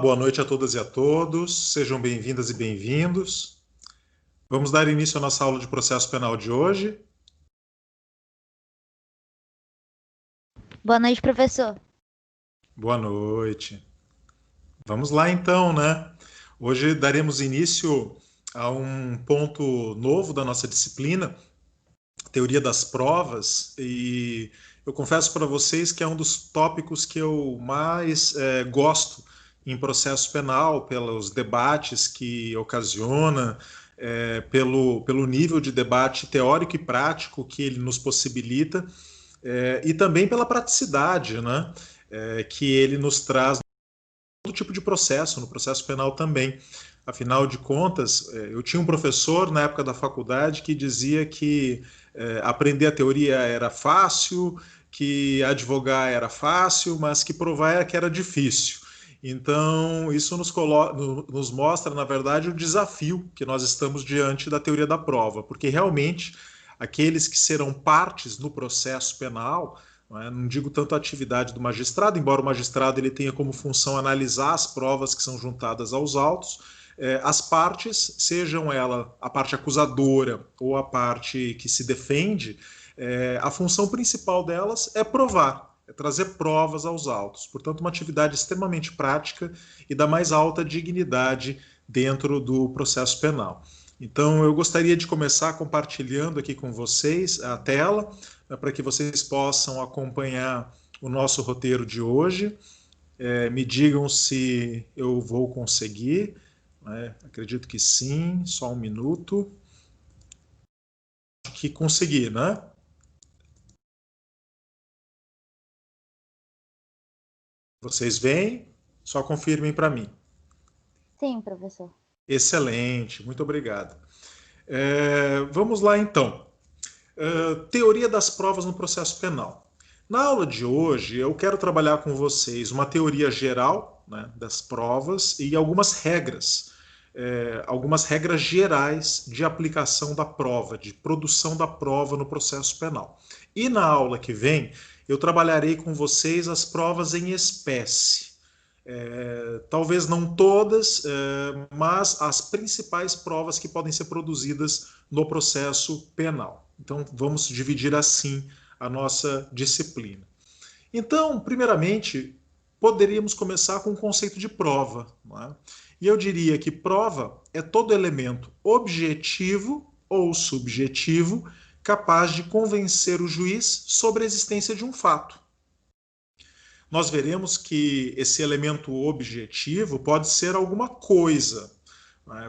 boa noite a todas e a todos, sejam bem-vindas e bem-vindos. Vamos dar início à nossa aula de processo penal de hoje. Boa noite, professor. Boa noite. Vamos lá então, né? Hoje daremos início a um ponto novo da nossa disciplina, teoria das provas, e eu confesso para vocês que é um dos tópicos que eu mais gosto em processo penal, pelos debates que ocasiona, pelo nível de debate teórico e prático que ele nos possibilita, e também pela praticidade, né, que ele nos traz todo tipo de processo, no processo penal também. Afinal de contas, eu tinha um professor na época da faculdade que dizia que aprender a teoria era fácil, que advogar era fácil, mas que provar era que era difícil. Então, isso nos mostra, na verdade, o desafio que nós estamos diante da teoria da prova, porque realmente aqueles que serão partes no processo penal, não digo tanto a atividade do magistrado, embora o magistrado ele tenha como função analisar as provas que são juntadas aos autos, as partes, sejam ela a parte acusadora ou a parte que se defende, a função principal delas é provar, é trazer provas aos autos. Portanto, uma atividade extremamente prática e da mais alta dignidade dentro do processo penal. Então, eu gostaria de começar compartilhando aqui com vocês a tela, para que vocês possam acompanhar o nosso roteiro de hoje. Me digam se eu vou conseguir. Acredito que sim, só um minuto. Acho que consegui, né? Vocês veem? Só confirmem para mim. Sim, professor. Excelente, muito obrigado. Vamos lá então. Teoria das provas no processo penal. Na aula de hoje, eu quero trabalhar com vocês uma teoria geral, né, das provas e algumas regras gerais de aplicação da prova, de produção da prova no processo penal. E na aula que vem, eu trabalharei com vocês as provas em espécie. Talvez não todas, mas as principais provas que podem ser produzidas no processo penal. Então, vamos dividir assim a nossa disciplina. Então, primeiramente, poderíamos começar com o conceito de prova. Não é? E eu diria que prova é todo elemento objetivo ou subjetivo capaz de convencer o juiz sobre a existência de um fato. Nós veremos que esse elemento objetivo pode ser alguma coisa.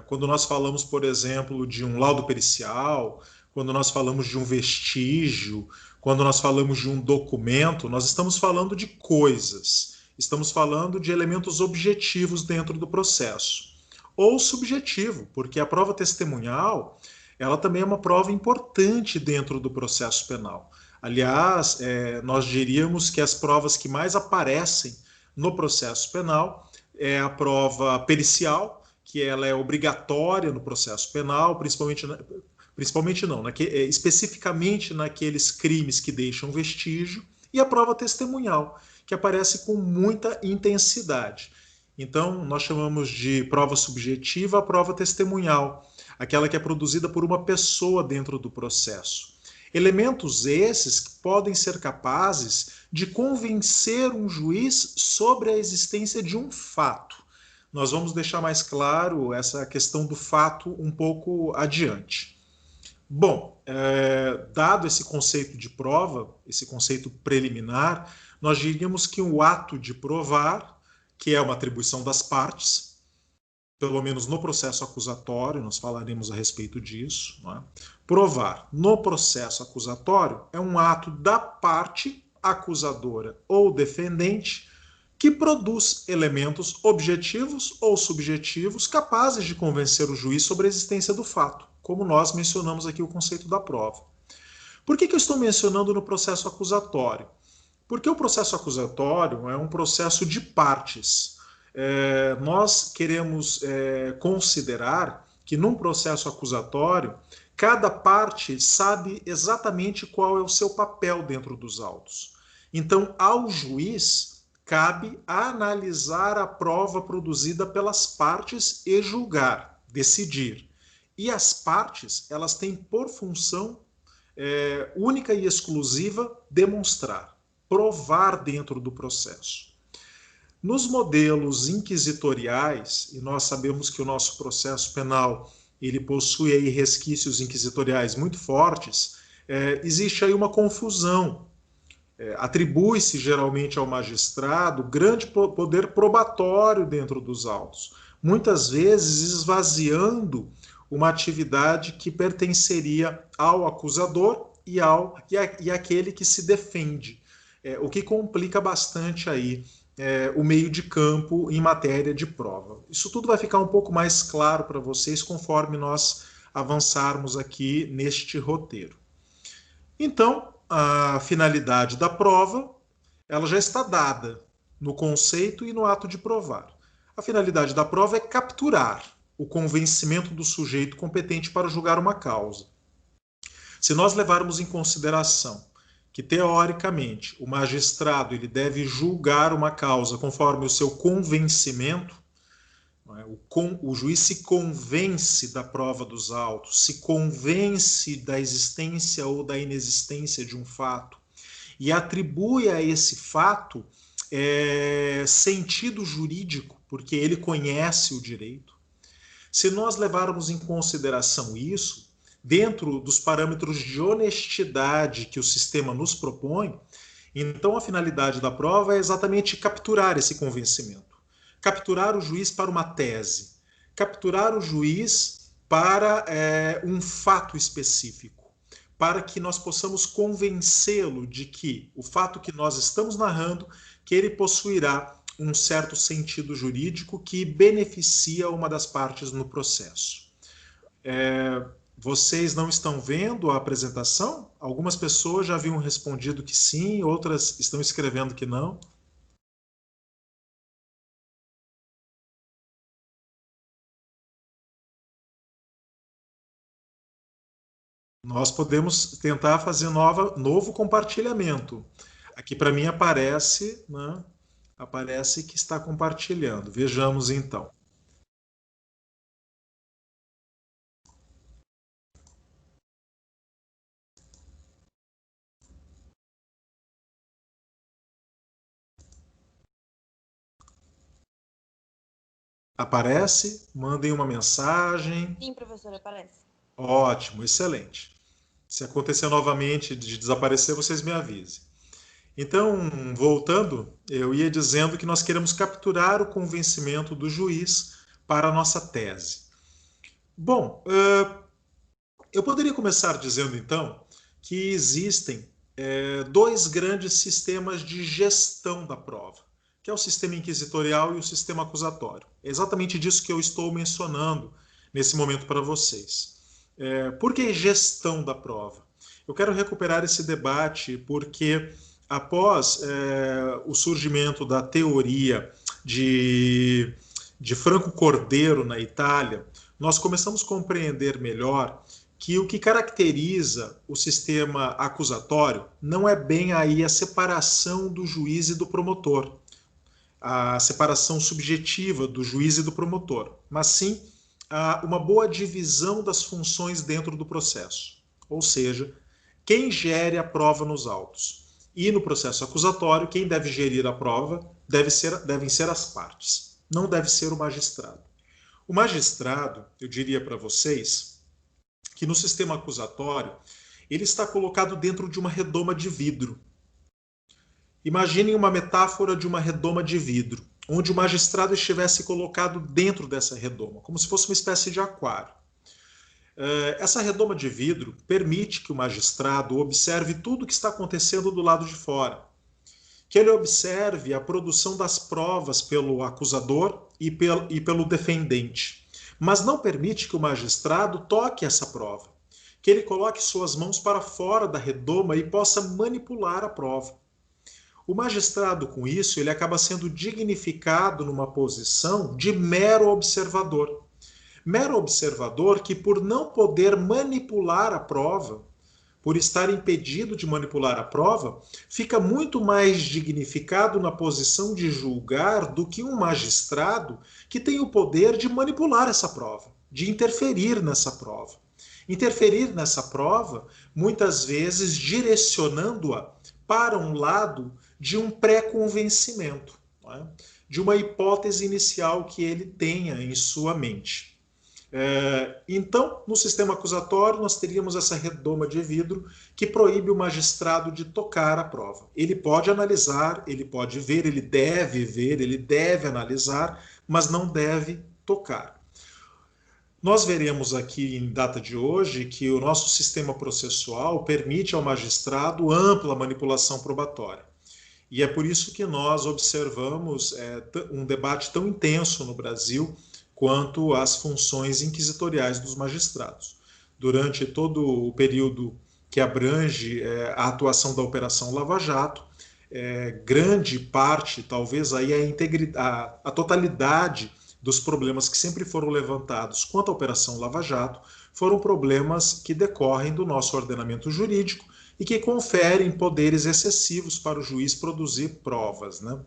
Quando nós falamos, por exemplo, de um laudo pericial, quando nós falamos de um vestígio, quando nós falamos de um documento, nós estamos falando de coisas, estamos falando de elementos objetivos dentro do processo. Ou subjetivo, porque a prova testemunhal, ela também é uma prova importante dentro do processo penal. Aliás, nós diríamos que as provas que mais aparecem no processo penal é a prova pericial, que ela é obrigatória no processo penal, especificamente naqueles crimes que deixam vestígio, e a prova testemunhal, que aparece com muita intensidade. Então, nós chamamos de prova subjetiva a prova testemunhal, aquela que é produzida por uma pessoa dentro do processo. Elementos esses que podem ser capazes de convencer um juiz sobre a existência de um fato. Nós vamos deixar mais claro essa questão do fato um pouco adiante. Bom, dado esse conceito de prova, esse conceito preliminar, nós diríamos que o ato de provar, que é uma atribuição das partes, pelo menos no processo acusatório, nós falaremos a respeito disso. Não é? Provar no processo acusatório é um ato da parte acusadora ou defendente que produz elementos objetivos ou subjetivos capazes de convencer o juiz sobre a existência do fato, como nós mencionamos aqui o conceito da prova. Por que eu estou mencionando no processo acusatório? Porque o processo acusatório é um processo de partes. Nós queremos considerar que num processo acusatório, cada parte sabe exatamente qual é o seu papel dentro dos autos. Então, ao juiz cabe analisar a prova produzida pelas partes e julgar, decidir. E as partes, elas têm por função única e exclusiva demonstrar, provar dentro do processo. Nos modelos inquisitoriais, e nós sabemos que o nosso processo penal ele possui aí resquícios inquisitoriais muito fortes, existe aí uma confusão. Atribui-se geralmente ao magistrado grande poder probatório dentro dos autos, muitas vezes esvaziando uma atividade que pertenceria ao acusador e àquele que se defende, o que complica bastante aí o meio de campo em matéria de prova. Isso tudo vai ficar um pouco mais claro para vocês conforme nós avançarmos aqui neste roteiro. Então, a finalidade da prova, ela já está dada no conceito e no ato de provar. A finalidade da prova é capturar o convencimento do sujeito competente para julgar uma causa. Se nós levarmos em consideração que, teoricamente, o magistrado ele deve julgar uma causa conforme o seu convencimento, o juiz se convence da prova dos autos, se convence da existência ou da inexistência de um fato e atribui a esse fato sentido jurídico, porque ele conhece o direito. Se nós levarmos em consideração isso, dentro dos parâmetros de honestidade que o sistema nos propõe, então a finalidade da prova é exatamente capturar esse convencimento. Capturar o juiz para uma tese, capturar o juiz para um fato específico, para que nós possamos convencê-lo de que o fato que nós estamos narrando, que ele possuirá um certo sentido jurídico que beneficia uma das partes no processo. Vocês não estão vendo a apresentação? Algumas pessoas já haviam respondido que sim, outras estão escrevendo que não. Nós podemos tentar fazer novo compartilhamento. Aqui para mim aparece, né, aparece que está compartilhando. Vejamos então. Aparece? Mandem uma mensagem. Sim, professor, aparece. Ótimo, excelente. Se acontecer novamente de desaparecer, vocês me avisem. Então, voltando, eu ia dizendo que nós queremos capturar o convencimento do juiz para a nossa tese. Bom, eu poderia começar dizendo, então, que existem dois grandes sistemas de gestão da prova, que é o sistema inquisitorial e o sistema acusatório. É exatamente disso que eu estou mencionando nesse momento para vocês. Por que gestão da prova? Eu quero recuperar esse debate porque, após o surgimento da teoria de Franco Cordeiro na Itália, nós começamos a compreender melhor que o que caracteriza o sistema acusatório não é bem aí a separação do juiz e do promotor, a separação subjetiva do juiz e do promotor, mas sim uma boa divisão das funções dentro do processo. Ou seja, quem gere a prova nos autos. E no processo acusatório, quem deve gerir a prova devem ser as partes, não deve ser o magistrado. O magistrado, eu diria para vocês, que no sistema acusatório, ele está colocado dentro de uma redoma de vidro. Imaginem uma metáfora de uma redoma de vidro, onde o magistrado estivesse colocado dentro dessa redoma, como se fosse uma espécie de aquário. Essa redoma de vidro permite que o magistrado observe tudo o que está acontecendo do lado de fora, que ele observe a produção das provas pelo acusador e pelo defendente, mas não permite que o magistrado toque essa prova, que ele coloque suas mãos para fora da redoma e possa manipular a prova. O magistrado, com isso, ele acaba sendo dignificado numa posição de mero observador. Mero observador que, por não poder manipular a prova, por estar impedido de manipular a prova, fica muito mais dignificado na posição de julgar do que um magistrado que tem o poder de manipular essa prova, de interferir nessa prova. Interferir nessa prova, muitas vezes direcionando-a para um lado de um pré-convencimento, não é? De uma hipótese inicial que ele tenha em sua mente. Então, no sistema acusatório, nós teríamos essa redoma de vidro que proíbe o magistrado de tocar a prova. Ele pode analisar, ele pode ver, ele deve analisar, mas não deve tocar. Nós veremos aqui em data de hoje que o nosso sistema processual permite ao magistrado ampla manipulação probatória. E é por isso que nós observamos um debate tão intenso no Brasil quanto às funções inquisitoriais dos magistrados. Durante todo o período que abrange a atuação da Operação Lava Jato, grande parte, talvez aí a totalidade dos problemas que sempre foram levantados quanto à Operação Lava Jato foram problemas que decorrem do nosso ordenamento jurídico e que conferem poderes excessivos para o juiz produzir provas, né?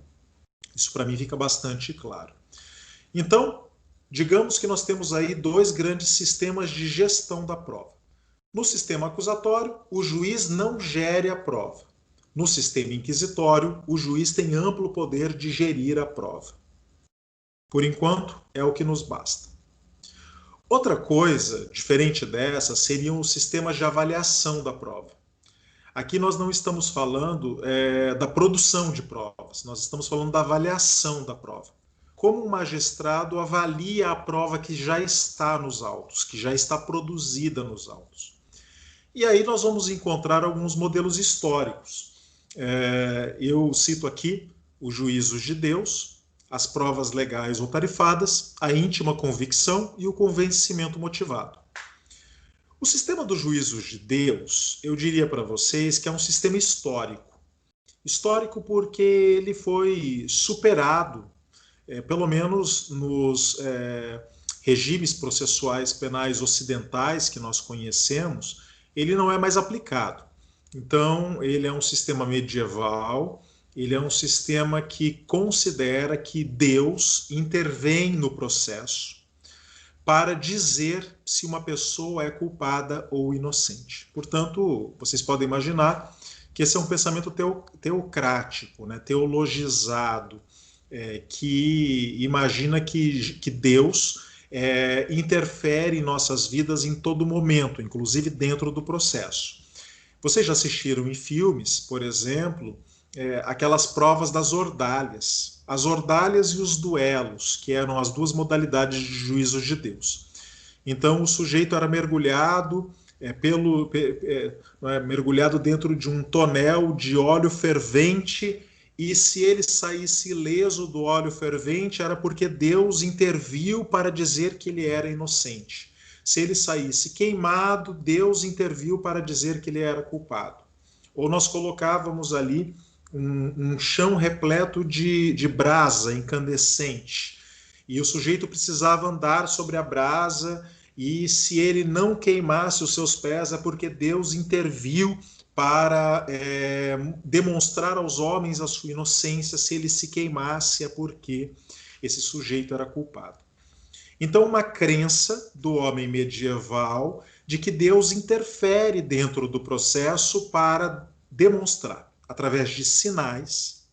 Isso para mim fica bastante claro. Então, digamos que nós temos aí dois grandes sistemas de gestão da prova. No sistema acusatório, o juiz não gere a prova. No sistema inquisitório, o juiz tem amplo poder de gerir a prova. Por enquanto, é o que nos basta. Outra coisa, diferente dessa, seriam os sistemas de avaliação da prova. Aqui nós não estamos falando da produção de provas, nós estamos falando da avaliação da prova. Como um magistrado avalia a prova que já está nos autos, que já está produzida nos autos. E aí nós vamos encontrar alguns modelos históricos. Eu cito aqui os juízos de Deus, as provas legais ou tarifadas, a íntima convicção e o convencimento motivado. O sistema dos juízos de Deus, eu diria para vocês que é um sistema histórico. Histórico porque ele foi superado, pelo menos nos regimes processuais penais ocidentais que nós conhecemos, ele não é mais aplicado. Então, ele é um sistema medieval, ele é um sistema que considera que Deus intervém no processo para dizer se uma pessoa é culpada ou inocente. Portanto, vocês podem imaginar que esse é um pensamento teocrático, né, teologizado, que imagina que Deus interfere em nossas vidas em todo momento, inclusive dentro do processo. Vocês já assistiram em filmes, por exemplo, aquelas provas das ordalhas, as ordalhas e os duelos, que eram as duas modalidades de juízos de Deus. Então o sujeito era mergulhado, mergulhado dentro de um tonel de óleo fervente, e se ele saísse ileso do óleo fervente era porque Deus interviu para dizer que ele era inocente. Se ele saísse queimado, Deus interviu para dizer que ele era culpado. Ou nós colocávamos ali um chão repleto de brasa incandescente, e o sujeito precisava andar sobre a brasa, e se ele não queimasse os seus pés é porque Deus interviu para demonstrar aos homens a sua inocência. Se ele se queimasse é porque esse sujeito era culpado. Então, uma crença do homem medieval de que Deus interfere dentro do processo para demonstrar, através de sinais,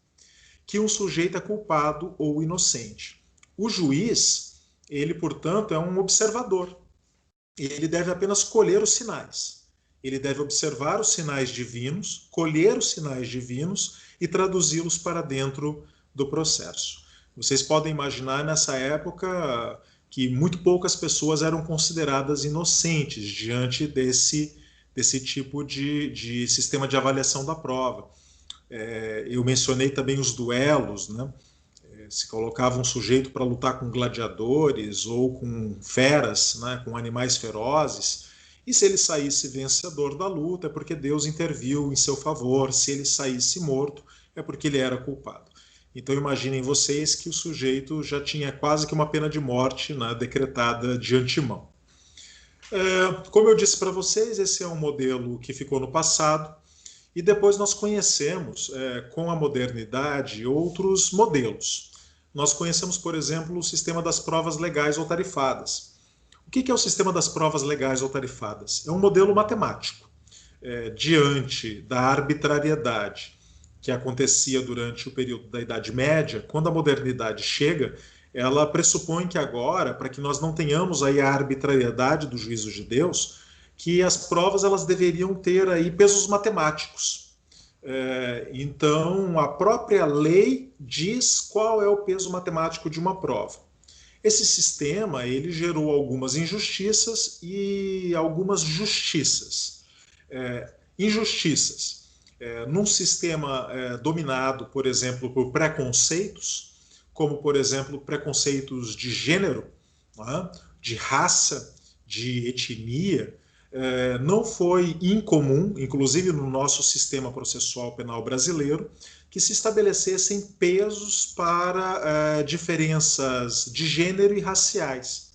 que um sujeito é culpado ou inocente. O juiz, ele, portanto, é um observador. Ele deve apenas colher os sinais. Ele deve observar os sinais divinos, colher os sinais divinos e traduzi-los para dentro do processo. Vocês podem imaginar nessa época que muito poucas pessoas eram consideradas inocentes diante desse tipo de sistema de avaliação da prova. Eu mencionei também os duelos, né? Se colocava um sujeito para lutar com gladiadores ou com feras, né? Com animais ferozes, e se ele saísse vencedor da luta é porque Deus interviu em seu favor, se ele saísse morto é porque ele era culpado. Então imaginem vocês que o sujeito já tinha quase que uma pena de morte, né, decretada de antemão. Como eu disse para vocês, esse é um modelo que ficou no passado e depois nós conhecemos, com a modernidade, outros modelos. Nós conhecemos, por exemplo, o sistema das provas legais ou tarifadas. O que é o sistema das provas legais ou tarifadas? É um modelo matemático. Diante da arbitrariedade que acontecia durante o período da Idade Média, quando a modernidade chega, ela pressupõe que agora, para que nós não tenhamos aí a arbitrariedade do juízo de Deus, que as provas elas deveriam ter aí pesos matemáticos. Então, a própria lei diz qual é o peso matemático de uma prova. Esse sistema ele gerou algumas injustiças e algumas justiças. Injustiças. Num sistema dominado, por exemplo, por preconceitos, como, por exemplo, preconceitos de gênero, de raça, de etnia, não foi incomum, inclusive no nosso sistema processual penal brasileiro, que se estabelecessem pesos para diferenças de gênero e raciais.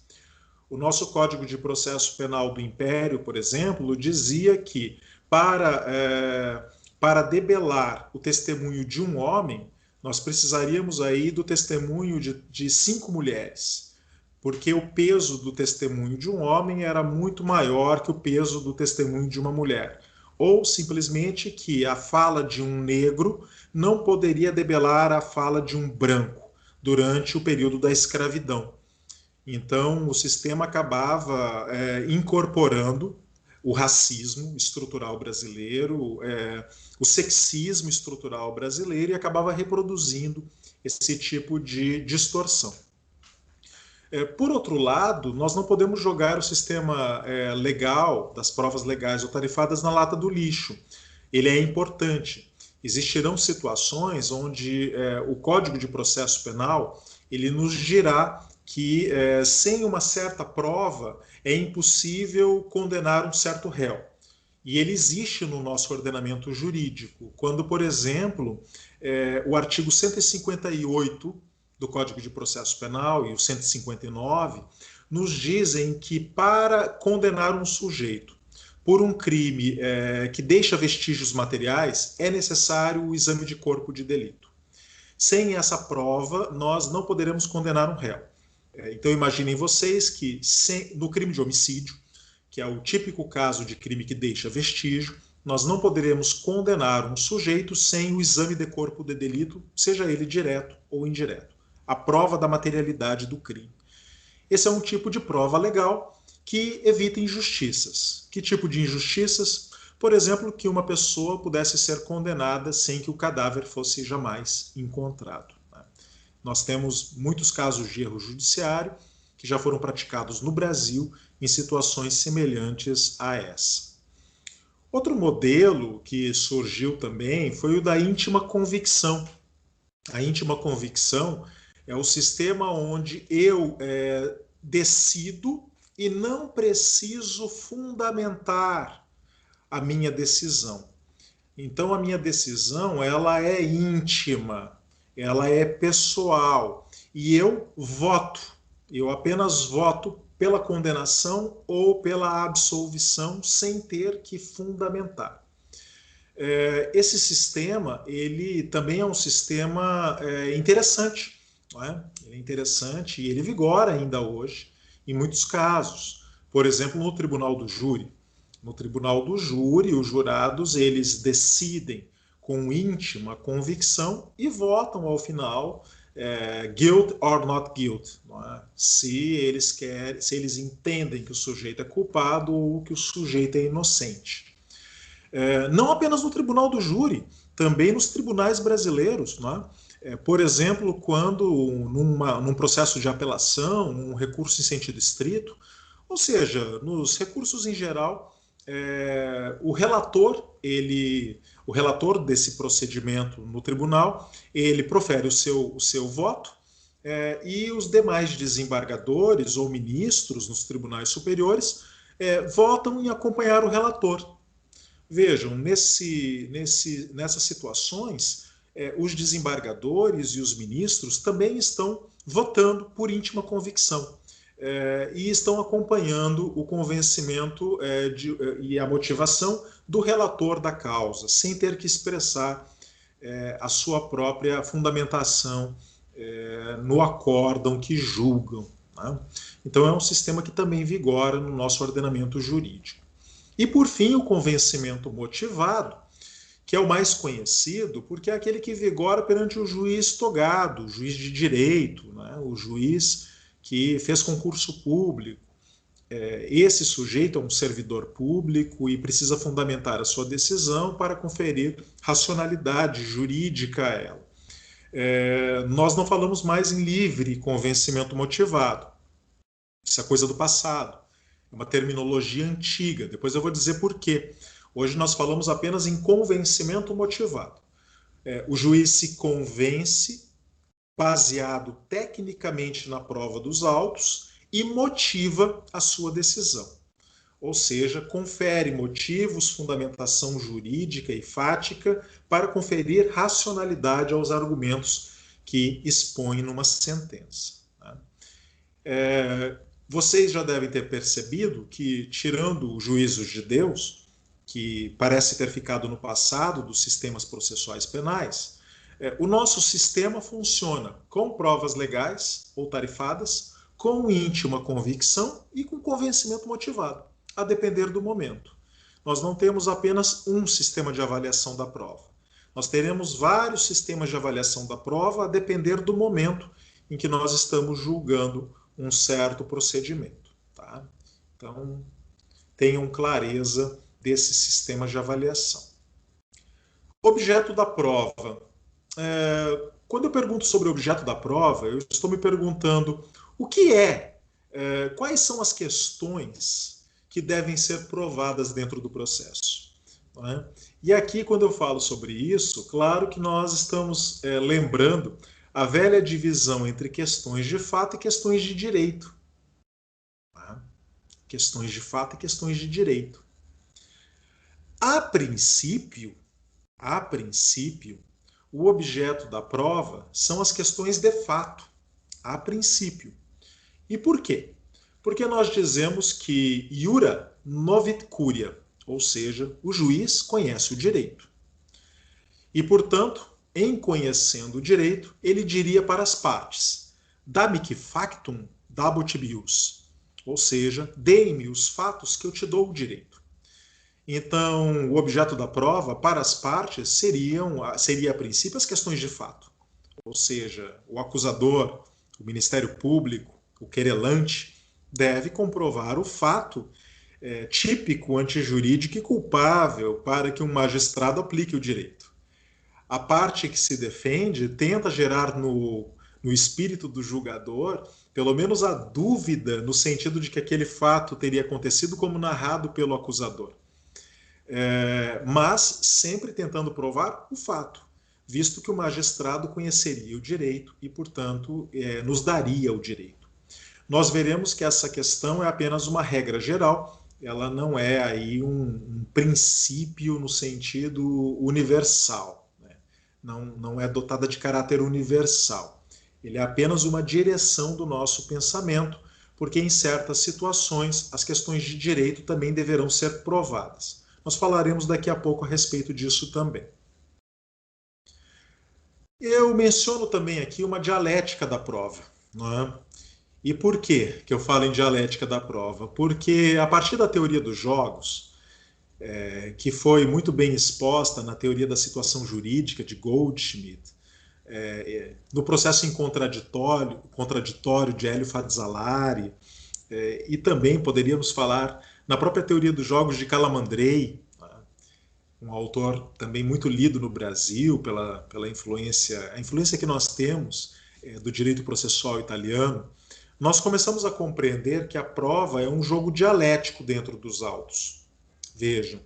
O nosso Código de Processo Penal do Império, por exemplo, dizia que para debelar o testemunho de um homem, nós precisaríamos aí do testemunho de 5 mulheres, porque o peso do testemunho de um homem era muito maior que o peso do testemunho de uma mulher. Ou simplesmente que a fala de um negro não poderia debelar a fala de um branco durante o período da escravidão. Então, o sistema acabava incorporando o racismo estrutural brasileiro, o sexismo estrutural brasileiro e acabava reproduzindo esse tipo de distorção. Por outro lado, nós não podemos jogar o sistema legal, das provas legais ou tarifadas, na lata do lixo. Ele é importante. Existirão situações onde o Código de Processo Penal ele nos dirá que sem uma certa prova é impossível condenar um certo réu. E ele existe no nosso ordenamento jurídico, quando, por exemplo, o artigo 158 do Código de Processo Penal e o 159 nos dizem que para condenar um sujeito por um crime que deixa vestígios materiais, é necessário o exame de corpo de delito. Sem essa prova, nós não poderemos condenar um réu. Então imaginem vocês que no crime de homicídio, que é o típico caso de crime que deixa vestígio, nós não poderemos condenar um sujeito sem o exame de corpo de delito, seja ele direto ou indireto. A prova da materialidade do crime. Esse é um tipo de prova legal que evita injustiças. Que tipo de injustiças? Por exemplo, que uma pessoa pudesse ser condenada sem que o cadáver fosse jamais encontrado. Nós temos muitos casos de erro judiciário que já foram praticados no Brasil em situações semelhantes a essa. Outro modelo que surgiu também foi o da íntima convicção. A íntima convicção é o sistema onde eu decido e não preciso fundamentar a minha decisão. Então, a minha decisão ela é íntima, ela é pessoal e eu voto. Eu apenas voto pela condenação ou pela absolvição sem ter que fundamentar. Esse sistema ele também é um sistema interessante. Ele é interessante e ele vigora ainda hoje em muitos casos. Por exemplo, no Tribunal do Júri. No Tribunal do Júri, os jurados eles decidem com íntima convicção e votam ao final guilt or not guilt, se eles entendem que o sujeito é culpado ou que o sujeito é inocente. Não apenas no Tribunal do Júri, também nos tribunais brasileiros, por exemplo, quando num processo de apelação, um recurso em sentido estrito, ou seja, nos recursos em geral, o relator desse procedimento no tribunal, ele profere o seu voto e os demais desembargadores ou ministros nos tribunais superiores votam em acompanhar o relator. Vejam, nessas situações, os desembargadores e os ministros também estão votando por íntima convicção. e estão acompanhando o convencimento e a motivação do relator da causa, sem ter que expressar a sua própria fundamentação no acórdão que julgam. Né? Então é um sistema que também vigora no nosso ordenamento jurídico. E por fim, o convencimento motivado, que é o mais conhecido, porque é aquele que vigora perante o juiz togado, o juiz de direito, né? O juiz que fez concurso público. Esse sujeito é um servidor público e precisa fundamentar a sua decisão para conferir racionalidade jurídica a ela. Nós não falamos mais em livre convencimento motivado. Isso é coisa do passado. É uma terminologia antiga. Depois eu vou dizer por quê. Hoje nós falamos apenas em convencimento motivado. O juiz se convence, baseado tecnicamente na prova dos autos, e motiva a sua decisão. Ou seja, confere motivos, fundamentação jurídica e fática para conferir racionalidade aos argumentos que expõe numa sentença. Vocês já devem ter percebido que, tirando os juízos de Deus, que parece ter ficado no passado dos sistemas processuais penais, o nosso sistema funciona com provas legais ou tarifadas, com íntima convicção e com convencimento motivado, a depender do momento. Nós não temos apenas um sistema de avaliação da prova. Nós teremos vários sistemas de avaliação da prova a depender do momento em que nós estamos julgando um certo procedimento. Tá? Então, tenham clareza desses sistemas de avaliação. Objeto da prova. Quando eu pergunto sobre o objeto da prova, eu estou me perguntando o que quais são as questões que devem ser provadas dentro do processo. Não é? E aqui, quando eu falo sobre isso, claro que nós estamos lembrando a velha divisão entre questões de fato e questões de direito. Tá? Questões de fato e questões de direito. A princípio, o objeto da prova são as questões de fato, a princípio. E por quê? Porque nós dizemos que iura novit curia, ou seja, o juiz conhece o direito. E, portanto, em conhecendo o direito, ele diria para as partes: dá-me factum dabot bius, ou seja, dê-me os fatos que eu te dou o direito. Então, o objeto da prova para as partes seria a princípio as questões de fato, ou seja, o acusador, o Ministério Público, o querelante deve comprovar o fato típico, antijurídico e culpável para que um magistrado aplique o direito. A parte que se defende tenta gerar no espírito do julgador pelo menos a dúvida no sentido de que aquele fato teria acontecido como narrado pelo acusador. Mas sempre tentando provar o fato, visto que o magistrado conheceria o direito e, portanto, nos daria o direito. Nós veremos que essa questão é apenas uma regra geral, ela não é aí um princípio no sentido universal, né? Não é dotada de caráter universal. Ele é apenas uma direção do nosso pensamento, porque em certas situações as questões de direito também deverão ser provadas. Nós falaremos daqui a pouco a respeito disso também. Eu menciono também aqui uma dialética da prova. Não é? E por que eu falo em dialética da prova? Porque a partir da teoria dos jogos, que foi muito bem exposta na teoria da situação jurídica de Goldschmidt, no processo em contraditório de Hélio Fazzolari, e também poderíamos falar na própria teoria dos jogos de Calamandrei, um autor também muito lido no Brasil pela influência, a influência que nós temos do direito processual italiano. Nós começamos a compreender que a prova é um jogo dialético dentro dos autos. Vejam,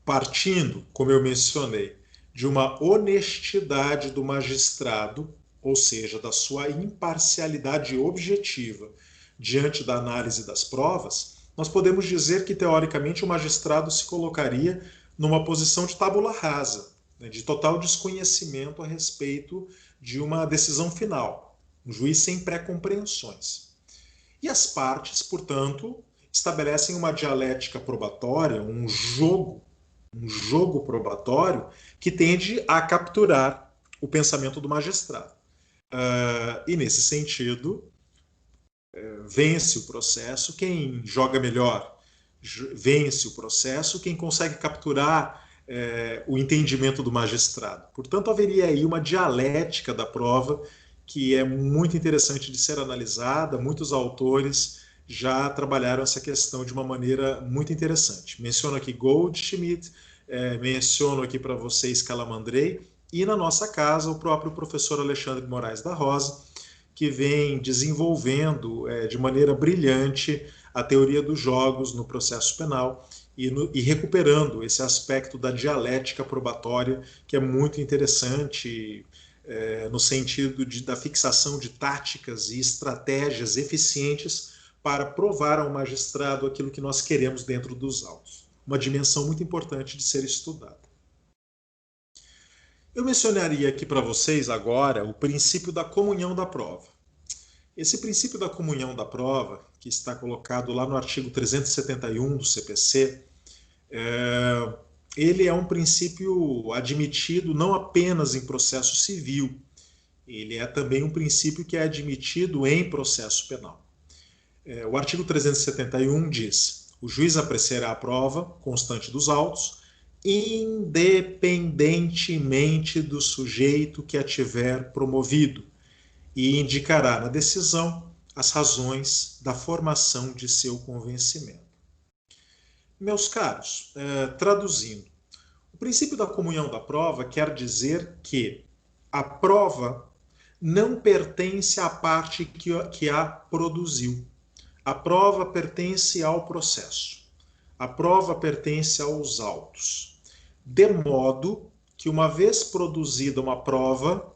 partindo, como eu mencionei, de uma honestidade do magistrado, ou seja, da sua imparcialidade objetiva diante da análise das provas, nós podemos dizer que, teoricamente, o magistrado se colocaria numa posição de tábula rasa, né, de total desconhecimento a respeito de uma decisão final, um juiz sem pré-compreensões. E as partes, portanto, estabelecem uma dialética probatória, um jogo probatório que tende a capturar o pensamento do magistrado. E nesse sentido, vence o processo quem joga melhor, vence o processo quem consegue capturar o entendimento do magistrado. Portanto, haveria aí uma dialética da prova que é muito interessante de ser analisada. Muitos autores já trabalharam essa questão de uma maneira muito interessante. Menciono aqui Goldschmidt, menciono aqui para vocês Calamandrei, e na nossa casa o próprio professor Alexandre de Moraes da Rosa, que vem desenvolvendo de maneira brilhante a teoria dos jogos no processo penal e recuperando esse aspecto da dialética probatória, que é muito interessante no sentido da fixação de táticas e estratégias eficientes para provar ao magistrado aquilo que nós queremos dentro dos autos. Uma dimensão muito importante de ser estudada. Eu mencionaria aqui para vocês agora o princípio da comunhão da prova. Esse princípio da comunhão da prova, que está colocado lá no artigo 371 do CPC, ele é um princípio admitido não apenas em processo civil, ele é também um princípio que é admitido em processo penal. O artigo 371 diz: o juiz apreciará a prova constante dos autos, independentemente do sujeito que a tiver promovido, e indicará na decisão as razões da formação de seu convencimento. Meus caros, traduzindo, o princípio da comunhão da prova quer dizer que a prova não pertence à parte que a produziu. A prova pertence ao processo. A prova pertence aos autos. De modo que, uma vez produzida uma prova,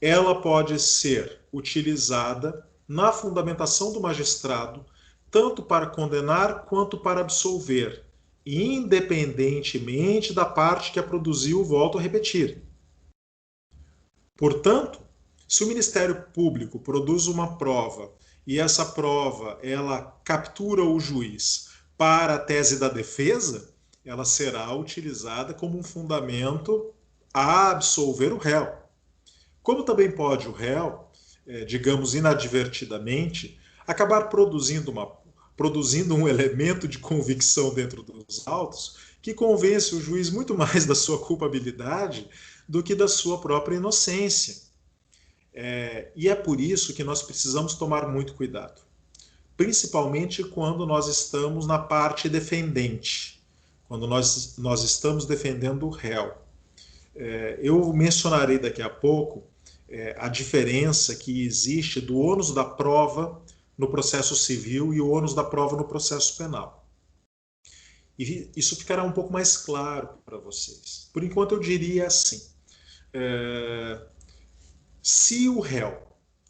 ela pode ser utilizada na fundamentação do magistrado, tanto para condenar quanto para absolver, independentemente da parte que a produziu, volto a repetir. Portanto, se o Ministério Público produz uma prova e essa prova ela captura o juiz para a tese da defesa, ela será utilizada como um fundamento a absolver o réu. Como também pode o réu, digamos inadvertidamente, acabar produzindo um elemento de convicção dentro dos autos que convence o juiz muito mais da sua culpabilidade do que da sua própria inocência. E é por isso que nós precisamos tomar muito cuidado, principalmente quando nós estamos na parte defendente, quando nós estamos defendendo o réu. Eu mencionarei daqui a pouco a diferença que existe do ônus da prova no processo civil e o ônus da prova no processo penal. E isso ficará um pouco mais claro para vocês. Por enquanto eu diria assim, se o réu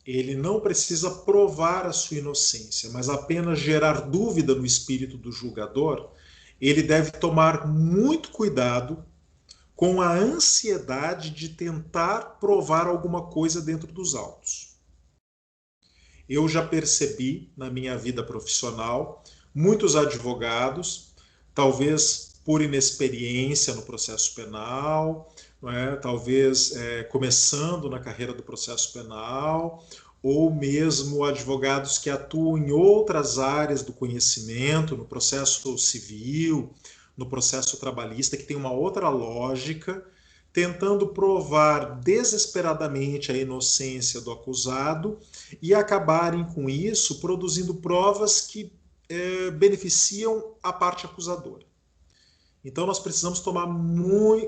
ele não precisa provar a sua inocência, mas apenas gerar dúvida no espírito do julgador, ele deve tomar muito cuidado com a ansiedade de tentar provar alguma coisa dentro dos autos. Eu já percebi na minha vida profissional muitos advogados, talvez por inexperiência no processo penal, talvez começando na carreira do processo penal, ou mesmo advogados que atuam em outras áreas do conhecimento, no processo civil, no processo trabalhista, que tem uma outra lógica, tentando provar desesperadamente a inocência do acusado e acabarem com isso produzindo provas que beneficiam a parte acusadora. Então nós precisamos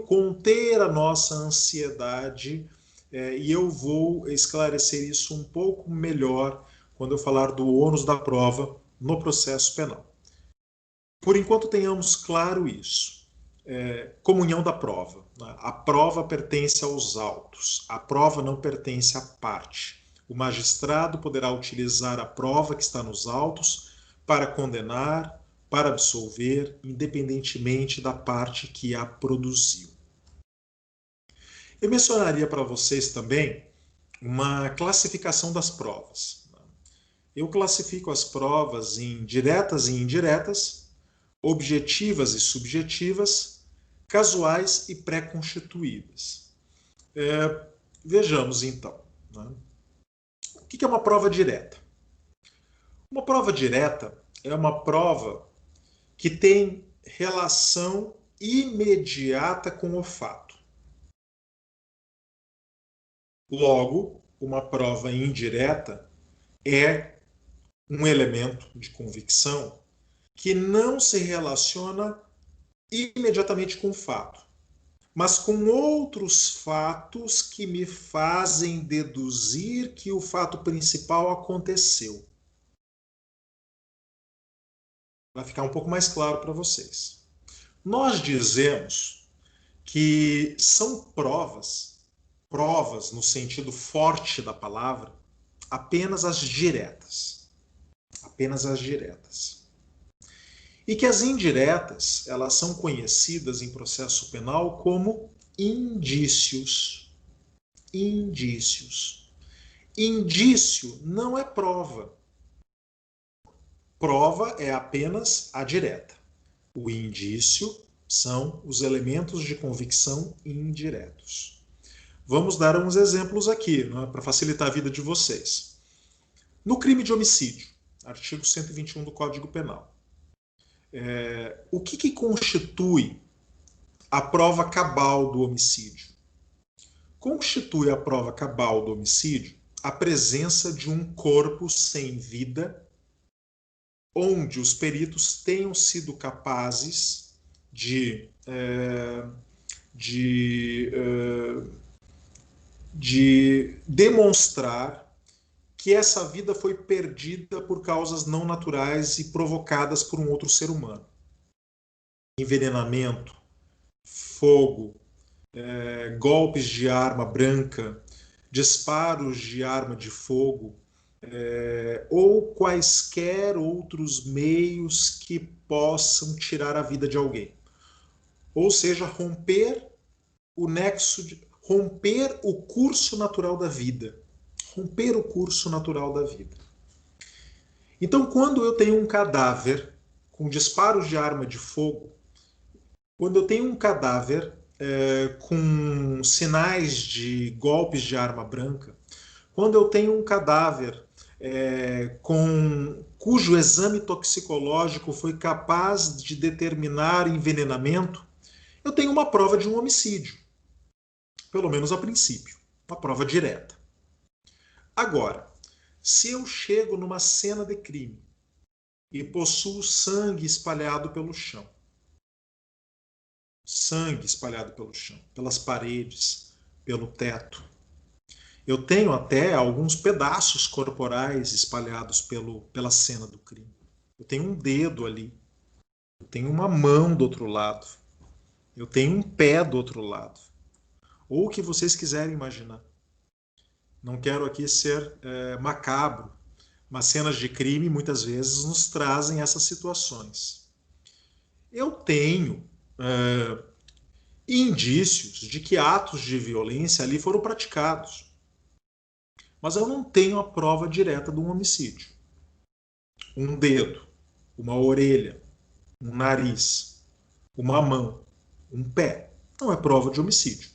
conter a nossa ansiedade, e eu vou esclarecer isso um pouco melhor quando eu falar do ônus da prova no processo penal. Por enquanto tenhamos claro isso. Comunhão da prova. A prova pertence aos autos, a prova não pertence à parte. O magistrado poderá utilizar a prova que está nos autos para condenar, para absolver, independentemente da parte que a produziu. Eu mencionaria para vocês também uma classificação das provas. eu classifico as provas em diretas e indiretas, objetivas e subjetivas, casuais e pré-constituídas. Vejamos então, né? O que é uma prova direta? Uma prova direta é uma prova que tem relação imediata com o fato. Logo, uma prova indireta é um elemento de convicção que não se relaciona imediatamente com o fato, mas com outros fatos que me fazem deduzir que o fato principal aconteceu. Vai ficar um pouco mais claro para vocês. Nós dizemos que são provas no sentido forte da palavra, apenas as diretas. Apenas as diretas. E que as indiretas, elas são conhecidas em processo penal como indícios. Indícios. Indício não é prova. Prova é apenas a direta. O indício são os elementos de convicção indiretos. Vamos dar uns exemplos aqui, né, para facilitar a vida de vocês. No crime de homicídio, artigo 121 do Código Penal. O que constitui a prova cabal do homicídio? Constitui a prova cabal do homicídio a presença de um corpo sem vida, onde os peritos tenham sido capazes de demonstrar que essa vida foi perdida por causas não naturais e provocadas por um outro ser humano. Envenenamento, fogo, golpes de arma branca, disparos de arma de fogo, ou quaisquer outros meios que possam tirar a vida de alguém. Ou seja, romper o curso natural da vida. Romper o curso natural da vida. Então, quando eu tenho um cadáver com disparos de arma de fogo, quando eu tenho um cadáver com sinais de golpes de arma branca, quando eu tenho um cadáver cujo exame toxicológico foi capaz de determinar envenenamento, eu tenho uma prova de um homicídio. Pelo menos a princípio. Uma prova direta. Agora, se eu chego numa cena de crime e possuo sangue espalhado pelo chão, pelas paredes, pelo teto, eu tenho até alguns pedaços corporais espalhados pela cena do crime. Eu tenho um dedo ali, eu tenho uma mão do outro lado, eu tenho um pé do outro lado, ou o que vocês quiserem imaginar. Não quero aqui ser macabro, mas cenas de crime muitas vezes nos trazem essas situações. Eu tenho indícios de que atos de violência ali foram praticados, mas eu não tenho a prova direta de um homicídio. Um dedo, uma orelha, um nariz, uma mão, um pé, não é prova de homicídio.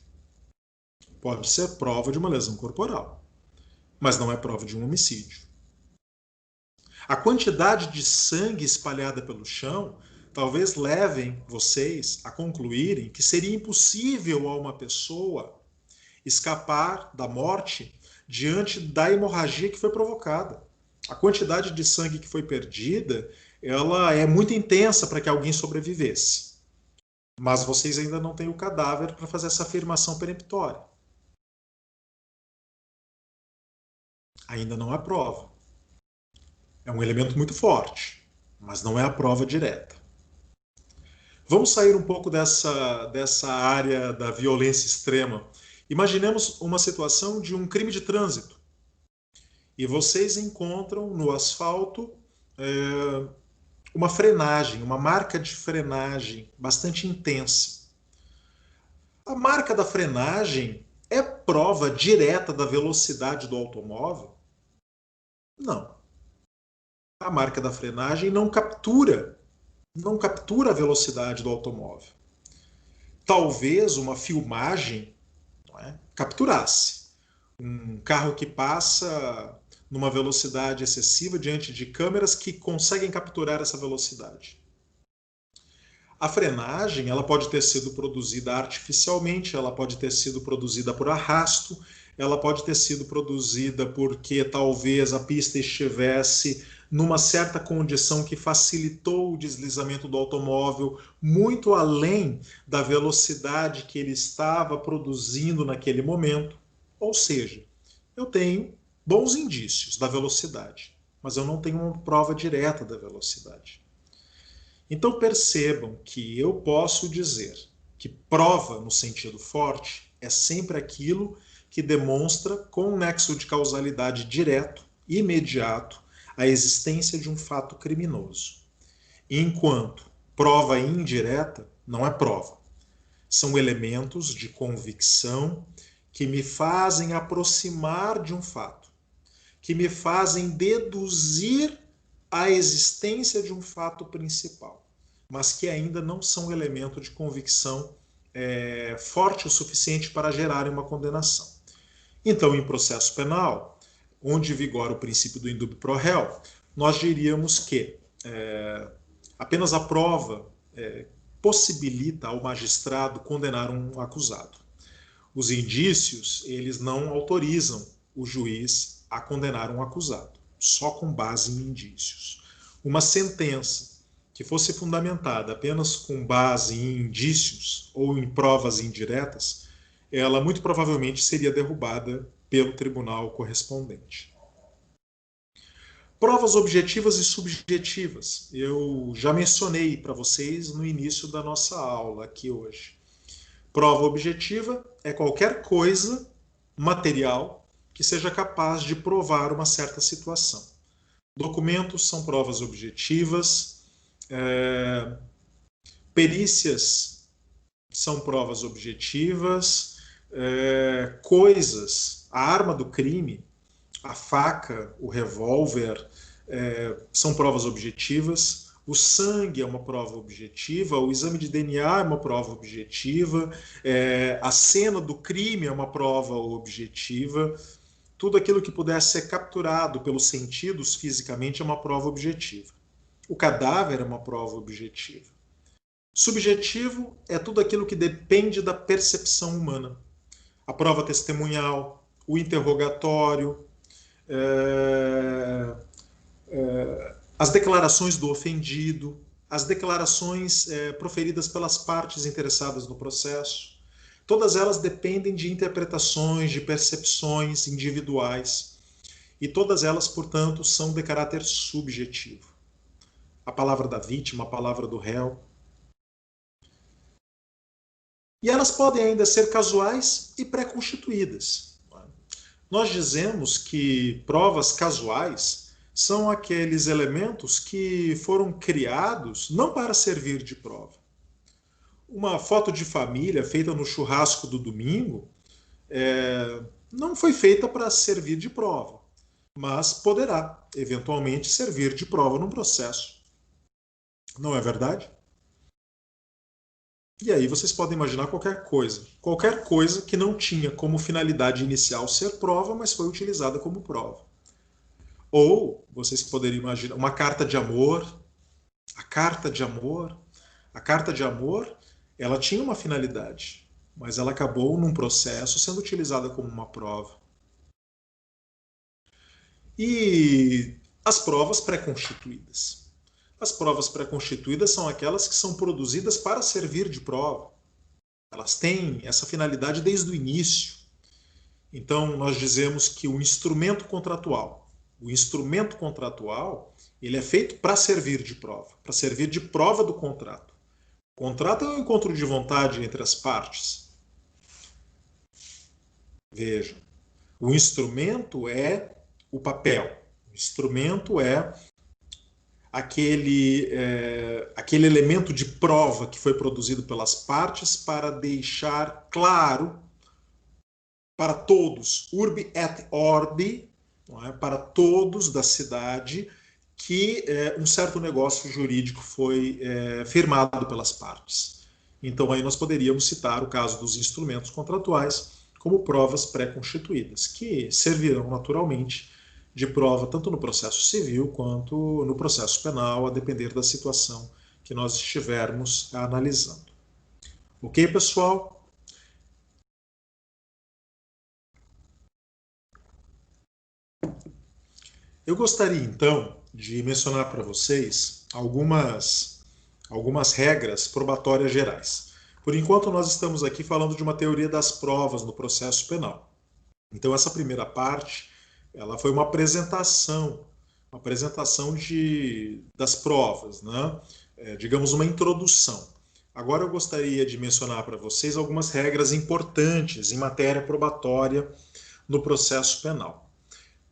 Pode ser prova de uma lesão corporal, mas não é prova de um homicídio. A quantidade de sangue espalhada pelo chão talvez levem vocês a concluírem que seria impossível a uma pessoa escapar da morte diante da hemorragia que foi provocada. A quantidade de sangue que foi perdida, ela é muito intensa para que alguém sobrevivesse. Mas vocês ainda não têm o cadáver para fazer essa afirmação peremptória. Ainda não há prova. É um elemento muito forte, mas não é a prova direta. Vamos sair um pouco dessa área da violência extrema. Imaginemos uma situação de um crime de trânsito. E vocês encontram no asfalto uma frenagem, uma marca de frenagem bastante intensa. A marca da frenagem é prova direta da velocidade do automóvel? Não. a marca da frenagem não captura a velocidade do automóvel. Talvez uma filmagem, não é, capturasse. Um carro que passa numa velocidade excessiva diante de câmeras que conseguem capturar essa velocidade. A frenagem, ela pode ter sido produzida artificialmente, ela pode ter sido produzida por arrasto, ela pode ter sido produzida porque talvez a pista estivesse numa certa condição que facilitou o deslizamento do automóvel muito além da velocidade que ele estava produzindo naquele momento. Ou seja, eu tenho bons indícios da velocidade, mas eu não tenho uma prova direta da velocidade. Então percebam que eu posso dizer que prova no sentido forte é sempre aquilo que demonstra com um nexo de causalidade direto e imediato a existência de um fato criminoso. Enquanto prova indireta não é prova. São elementos de convicção que me fazem aproximar de um fato, que me fazem deduzir a existência de um fato principal, mas que ainda não são elemento de convicção forte o suficiente para gerar uma condenação. Então, em processo penal, onde vigora o princípio do indubio pro réu, nós diríamos que apenas a prova possibilita ao magistrado condenar um acusado. Os indícios, eles não autorizam o juiz a condenar um acusado, só com base em indícios. Uma sentença que fosse fundamentada apenas com base em indícios ou em provas indiretas, ela muito provavelmente seria derrubada pelo tribunal correspondente. Provas objetivas e subjetivas. Eu já mencionei para vocês no início da nossa aula aqui hoje. Prova objetiva é qualquer coisa material que seja capaz de provar uma certa situação. Documentos são provas objetivas, perícias são provas objetivas, coisas, a arma do crime, a faca, o revólver, são provas objetivas, o sangue é uma prova objetiva, o exame de DNA é uma prova objetiva, a cena do crime é uma prova objetiva, tudo aquilo que puder ser capturado pelos sentidos fisicamente é uma prova objetiva. O cadáver é uma prova objetiva. Subjetivo é tudo aquilo que depende da percepção humana. A prova testemunhal, o interrogatório, as declarações do ofendido, as declarações proferidas pelas partes interessadas no processo. Todas elas dependem de interpretações, de percepções individuais. E todas elas, portanto, são de caráter subjetivo. A palavra da vítima, a palavra do réu. E elas podem ainda ser casuais e pré-constituídas. Nós dizemos que provas casuais são aqueles elementos que foram criados não para servir de prova. Uma foto de família feita no churrasco do domingo não foi feita para servir de prova, mas poderá, eventualmente, servir de prova num processo. Não é verdade? E aí vocês podem imaginar qualquer coisa que não tinha como finalidade inicial ser prova, mas foi utilizada como prova. Ou vocês poderiam imaginar uma carta de amor. A carta de amor, ela tinha uma finalidade, mas ela acabou num processo sendo utilizada como uma prova. E as provas pré-constituídas. As provas pré-constituídas são aquelas que são produzidas para servir de prova. Elas têm essa finalidade desde o início. Então, nós dizemos que o instrumento contratual, ele é feito para servir de prova, para servir de prova do contrato. O contrato é um encontro de vontade entre as partes. Vejam, o instrumento é o papel. O instrumento é aquele elemento de prova que foi produzido pelas partes para deixar claro para todos, urbi et orbi, não é? Para todos da cidade, que um certo negócio jurídico foi firmado pelas partes. Então, aí nós poderíamos citar o caso dos instrumentos contratuais como provas pré-constituídas, que servirão naturalmente de prova tanto no processo civil quanto no processo penal, a depender da situação que nós estivermos analisando. Ok, pessoal? Eu gostaria, então, de mencionar para vocês algumas regras probatórias gerais. Por enquanto, nós estamos aqui falando de uma teoria das provas no processo penal. Então, essa primeira parte, ela foi uma apresentação das provas, né? Digamos, uma introdução. Agora eu gostaria de mencionar para vocês algumas regras importantes em matéria probatória no processo penal.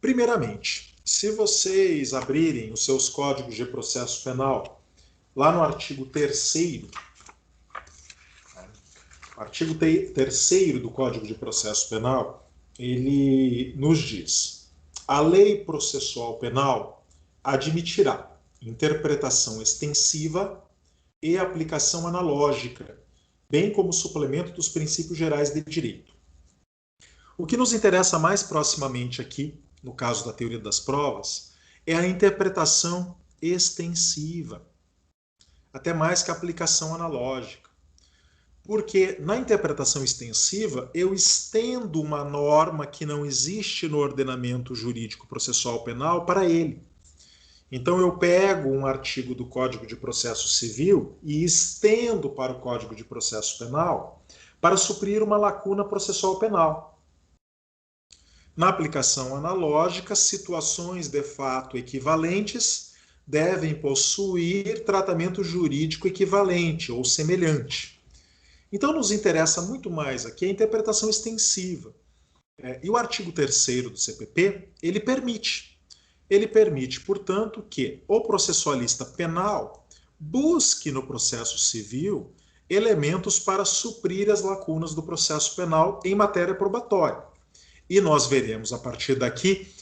Primeiramente, se vocês abrirem os seus códigos de processo penal, lá no artigo 3º, artigo 3º do Código de Processo Penal, ele nos diz: a lei processual penal admitirá interpretação extensiva e aplicação analógica, bem como suplemento dos princípios gerais de direito. O que nos interessa mais proximamente aqui, no caso da teoria das provas, é a interpretação extensiva, até mais que a aplicação analógica. Porque na interpretação extensiva, eu estendo uma norma que não existe no ordenamento jurídico processual penal para ele. Então eu pego um artigo do Código de Processo Civil e estendo para o Código de Processo Penal para suprir uma lacuna processual penal. Na aplicação analógica, situações de fato equivalentes devem possuir tratamento jurídico equivalente ou semelhante. Então nos interessa muito mais aqui a interpretação extensiva. E o artigo 3º do CPP, ele permite, portanto, que o processualista penal busque no processo civil elementos para suprir as lacunas do processo penal em matéria probatória. E nós veremos a partir daqui,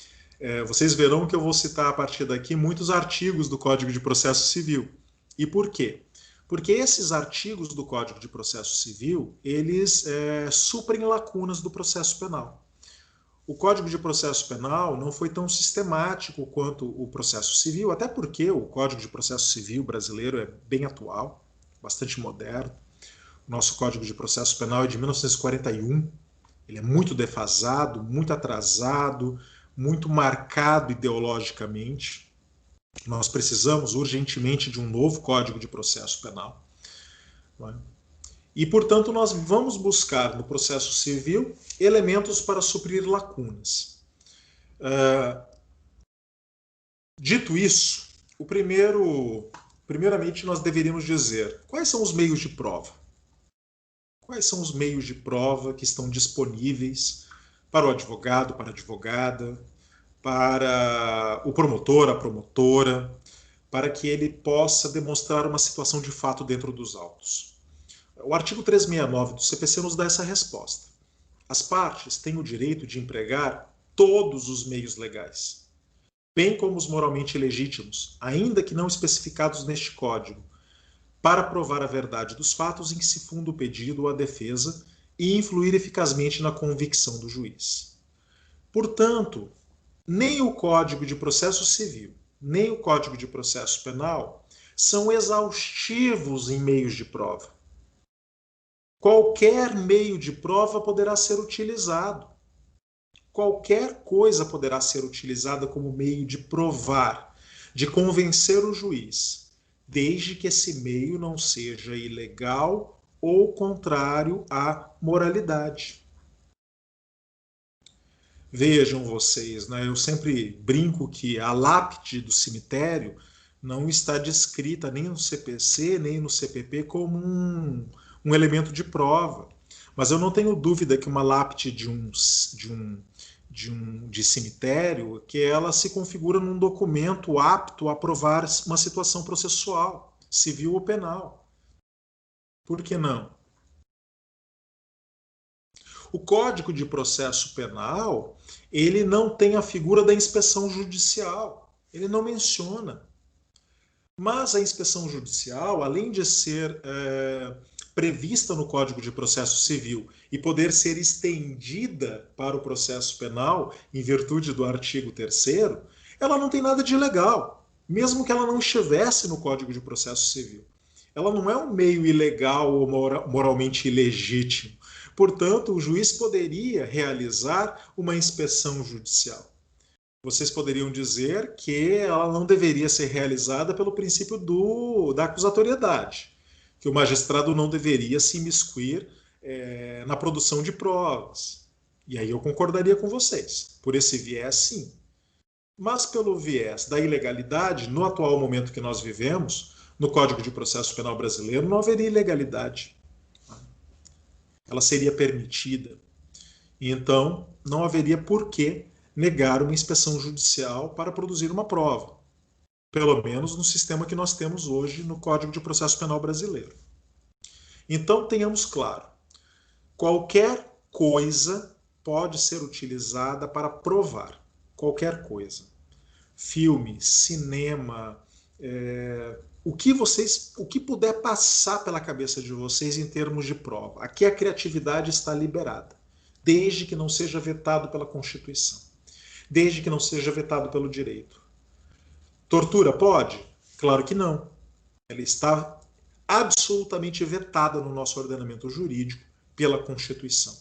vocês verão que eu vou citar a partir daqui muitos artigos do Código de Processo Civil. E por quê? Porque esses artigos do Código de Processo Civil, eles suprem lacunas do processo penal. O Código de Processo Penal não foi tão sistemático quanto o processo civil, até porque o Código de Processo Civil brasileiro é bem atual, bastante moderno. O nosso Código de Processo Penal é de 1941, ele é muito defasado, muito atrasado, muito marcado ideologicamente. Nós precisamos urgentemente de um novo Código de Processo Penal. E, portanto, nós vamos buscar no processo civil elementos para suprir lacunas. Dito isso, primeiramente nós deveríamos dizer quais são os meios de prova. Quais são os meios de prova que estão disponíveis para o advogado, para a advogada, para o promotor, a promotora, para que ele possa demonstrar uma situação de fato dentro dos autos. O artigo 369 do CPC nos dá essa resposta. As partes têm o direito de empregar todos os meios legais, bem como os moralmente legítimos, ainda que não especificados neste Código, para provar a verdade dos fatos em que se funda o pedido ou a defesa e influir eficazmente na convicção do juiz. Portanto, nem o Código de Processo Civil, nem o Código de Processo Penal são exaustivos em meios de prova. Qualquer meio de prova poderá ser utilizado. Qualquer coisa poderá ser utilizada como meio de provar, de convencer o juiz, desde que esse meio não seja ilegal ou contrário à moralidade. Vejam vocês, né? Eu sempre brinco que a lápide do cemitério não está descrita nem no CPC, nem no CPP como um elemento de prova. Mas eu não tenho dúvida que uma lápide de cemitério, que ela se configura num documento apto a provar uma situação processual, civil ou penal. Por que não? O Código de Processo Penal, ele não tem a figura da inspeção judicial. Ele não menciona. Mas a inspeção judicial, além de ser prevista no Código de Processo Civil e poder ser estendida para o processo penal, em virtude do artigo 3º, ela não tem nada de ilegal, mesmo que ela não estivesse no Código de Processo Civil. Ela não é um meio ilegal ou moralmente ilegítimo. Portanto, o juiz poderia realizar uma inspeção judicial. Vocês poderiam dizer que ela não deveria ser realizada pelo princípio da acusatoriedade, que o magistrado não deveria se imiscuir na produção de provas. E aí eu concordaria com vocês. Por esse viés, sim. Mas pelo viés da ilegalidade, no atual momento que nós vivemos, no Código de Processo Penal brasileiro, não haveria ilegalidade. Ela seria permitida. E então, não haveria por que negar uma inspeção judicial para produzir uma prova, pelo menos no sistema que nós temos hoje no Código de Processo Penal brasileiro. Então, tenhamos claro, qualquer coisa pode ser utilizada para provar, qualquer coisa. Filme, cinema, o que puder passar pela cabeça de vocês em termos de prova. Aqui a criatividade está liberada, desde que não seja vetado pela Constituição. Desde que não seja vetado pelo direito. Tortura pode? Claro que não. Ela está absolutamente vetada no nosso ordenamento jurídico pela Constituição.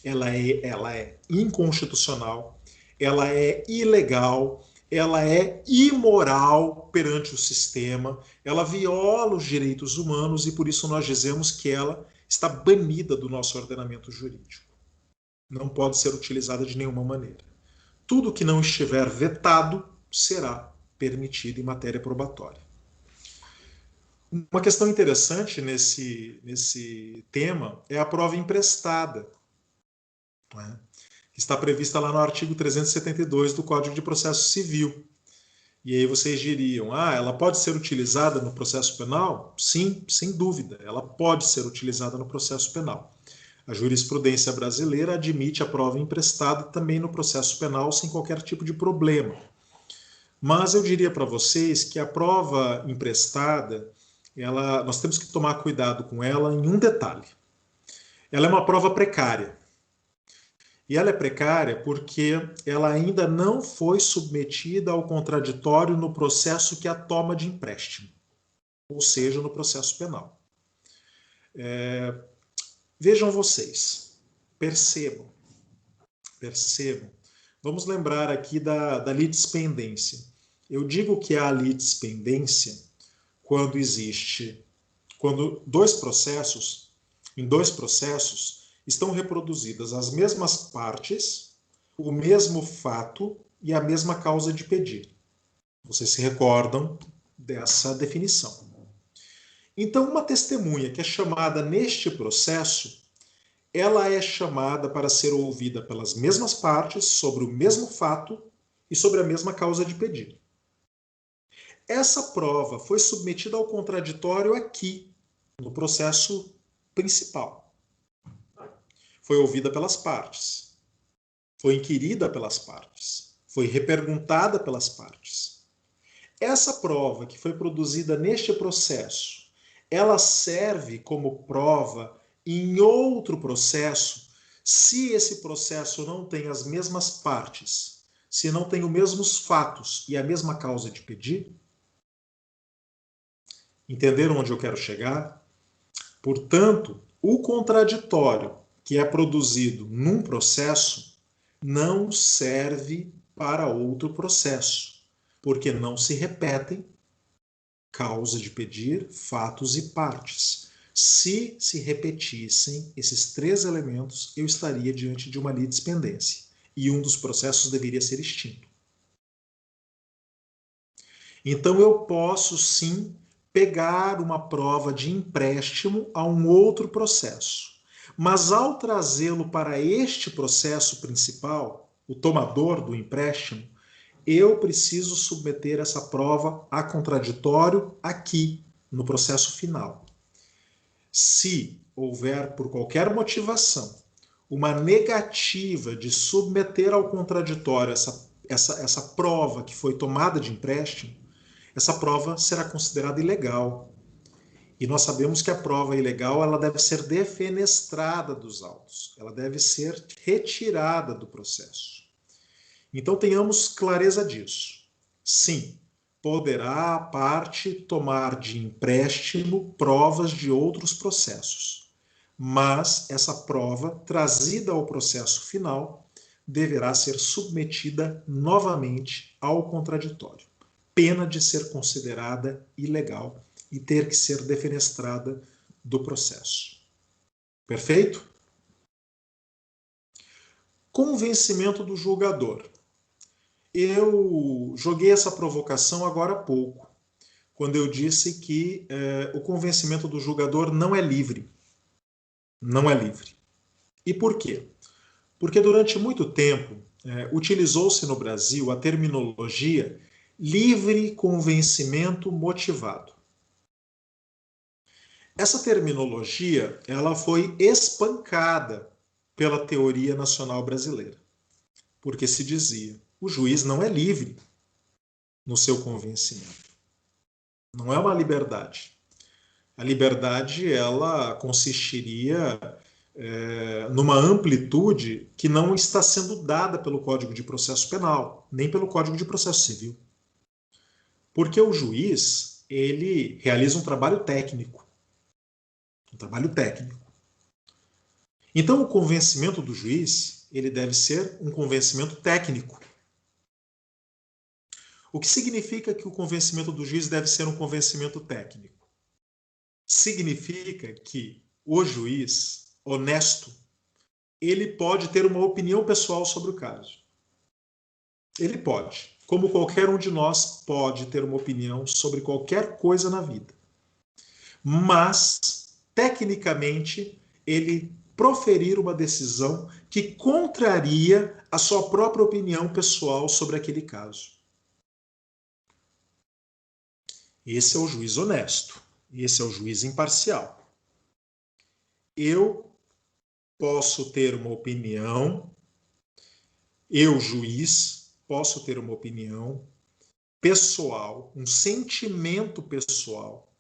Ela é inconstitucional, ela é ilegal, ela é imoral perante o sistema, ela viola os direitos humanos e por isso nós dizemos que ela está banida do nosso ordenamento jurídico. Não pode ser utilizada de nenhuma maneira. Tudo que não estiver vetado será permitido em matéria probatória. Uma questão interessante nesse tema é a prova emprestada, né? Está prevista lá no artigo 372 do Código de Processo Civil. E aí vocês diriam, ela pode ser utilizada no processo penal? Sim, sem dúvida, ela pode ser utilizada no processo penal. A jurisprudência brasileira admite a prova emprestada também no processo penal sem qualquer tipo de problema. Mas eu diria para vocês que a prova emprestada, nós temos que tomar cuidado com ela em um detalhe. Ela é uma prova precária. E ela é precária porque ela ainda não foi submetida ao contraditório no processo que a toma de empréstimo, ou seja, no processo penal. Vejam vocês, percebam. Vamos lembrar aqui da litispendência. Eu digo que há litispendência quando em dois processos estão reproduzidas as mesmas partes, o mesmo fato e a mesma causa de pedir. Vocês se recordam dessa definição. Então, uma testemunha que é chamada neste processo, ela é chamada para ser ouvida pelas mesmas partes, sobre o mesmo fato e sobre a mesma causa de pedido. Essa prova foi submetida ao contraditório aqui, no processo principal. Foi ouvida pelas partes, foi inquirida pelas partes, foi reperguntada pelas partes. Essa prova que foi produzida neste processo, ela serve como prova em outro processo, se esse processo não tem as mesmas partes, se não tem os mesmos fatos e a mesma causa de pedido? Entenderam onde eu quero chegar? Portanto, o contraditório que é produzido num processo não serve para outro processo, porque não se repetem causa de pedir, fatos e partes. Se repetissem esses três elementos, eu estaria diante de uma litispendência e um dos processos deveria ser extinto. Então eu posso sim pegar uma prova de empréstimo a um outro processo, mas ao trazê-lo para este processo principal, o tomador do empréstimo, eu preciso submeter essa prova a contraditório aqui, no processo final. Se houver, por qualquer motivação, uma negativa de submeter ao contraditório essa essa prova que foi tomada de empréstimo, essa prova será considerada ilegal. E nós sabemos que a prova ilegal ela deve ser defenestrada dos autos, ela deve ser retirada do processo. Então tenhamos clareza disso. Sim, poderá a parte tomar de empréstimo provas de outros processos, mas essa prova, trazida ao processo final, deverá ser submetida novamente ao contraditório, pena de ser considerada ilegal e ter que ser defenestrada do processo. Perfeito? Convencimento do julgador. Eu joguei essa provocação agora há pouco, quando eu disse que o convencimento do julgador não é livre. Não é livre. E por quê? Porque durante muito tempo utilizou-se no Brasil a terminologia livre convencimento motivado. Essa terminologia ela foi espancada pela teoria nacional brasileira, porque se dizia o juiz não é livre no seu convencimento. Não é uma liberdade. A liberdade ela consistiria numa amplitude que não está sendo dada pelo Código de Processo Penal, nem pelo Código de Processo Civil. Porque o juiz, ele realiza um trabalho técnico. Um trabalho técnico. Então, o convencimento do juiz, ele deve ser um convencimento técnico. O que significa que o convencimento do juiz deve ser um convencimento técnico? Significa que o juiz honesto, ele pode ter uma opinião pessoal sobre o caso. Ele pode, como qualquer um de nós pode ter uma opinião sobre qualquer coisa na vida. Mas, tecnicamente, ele proferir uma decisão que contraria a sua própria opinião pessoal sobre aquele caso. Esse é o juiz honesto. Esse é o juiz imparcial. Eu posso ter uma opinião, eu, juiz, posso ter uma opinião pessoal, um sentimento pessoal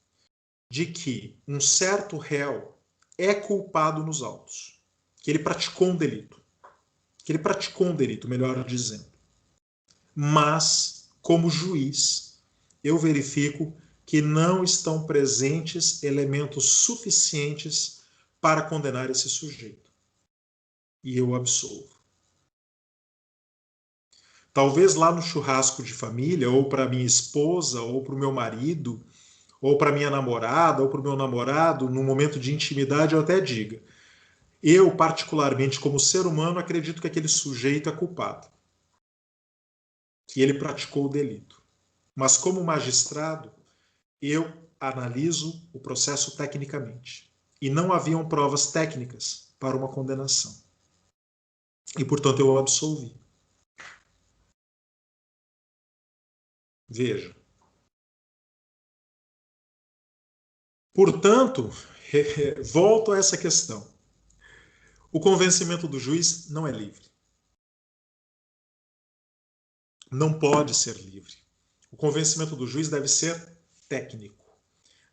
de que um certo réu é culpado nos autos, que ele praticou um delito. Melhor dizendo. Mas, como juiz, eu verifico que não estão presentes elementos suficientes para condenar esse sujeito. E eu absolvo. Talvez lá no churrasco de família, ou para minha esposa, ou para o meu marido, ou para minha namorada, ou para o meu namorado, num momento de intimidade, eu até diga: eu, particularmente, como ser humano, acredito que aquele sujeito é culpado, que ele praticou o delito. Mas, como magistrado, eu analiso o processo tecnicamente. E não haviam provas técnicas para uma condenação. E, portanto, eu o absolvi. Veja. Portanto, volto a essa questão. O convencimento do juiz não é livre. Não pode ser livre. O convencimento do juiz deve ser técnico.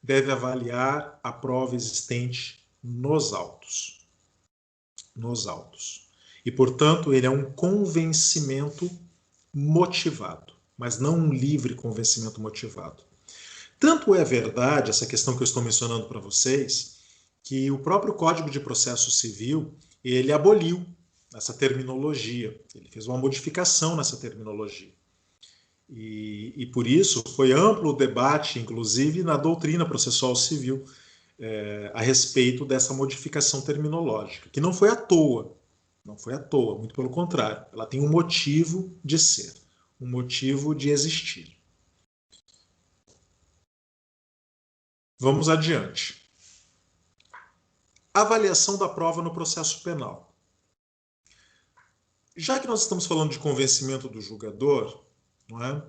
Deve avaliar a prova existente nos autos. Nos autos. E, portanto, ele é um convencimento motivado, mas não um livre convencimento motivado. Tanto é verdade, essa questão que eu estou mencionando para vocês, que o próprio Código de Processo Civil, ele aboliu essa terminologia, ele fez uma modificação nessa terminologia. E por isso foi amplo o debate, inclusive na doutrina processual civil, a respeito dessa modificação terminológica, que não foi à toa, muito pelo contrário, ela tem um motivo de ser, um motivo de existir. Vamos adiante. Avaliação da prova no processo penal. Já que nós estamos falando de convencimento do julgador, não é?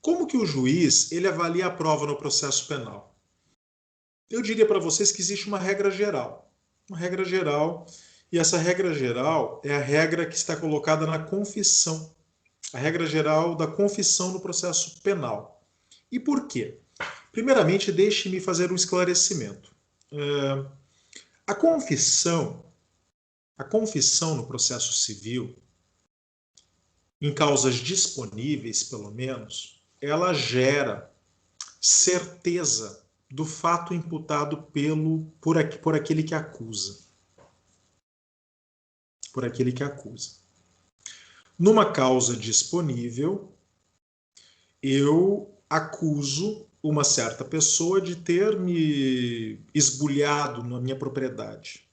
Como que o juiz ele avalia a prova no processo penal? Eu diria para vocês que existe uma regra geral. Uma regra geral, e essa regra geral é a regra que está colocada na confissão A regra geral da confissão no processo penal. E por quê? Primeiramente, deixe-me fazer um esclarecimento. A confissão no processo civil, em causas disponíveis, pelo menos, ela gera certeza do fato imputado por aquele que acusa. Por aquele que acusa. Numa causa disponível, eu acuso uma certa pessoa de ter me esbulhado na minha propriedade.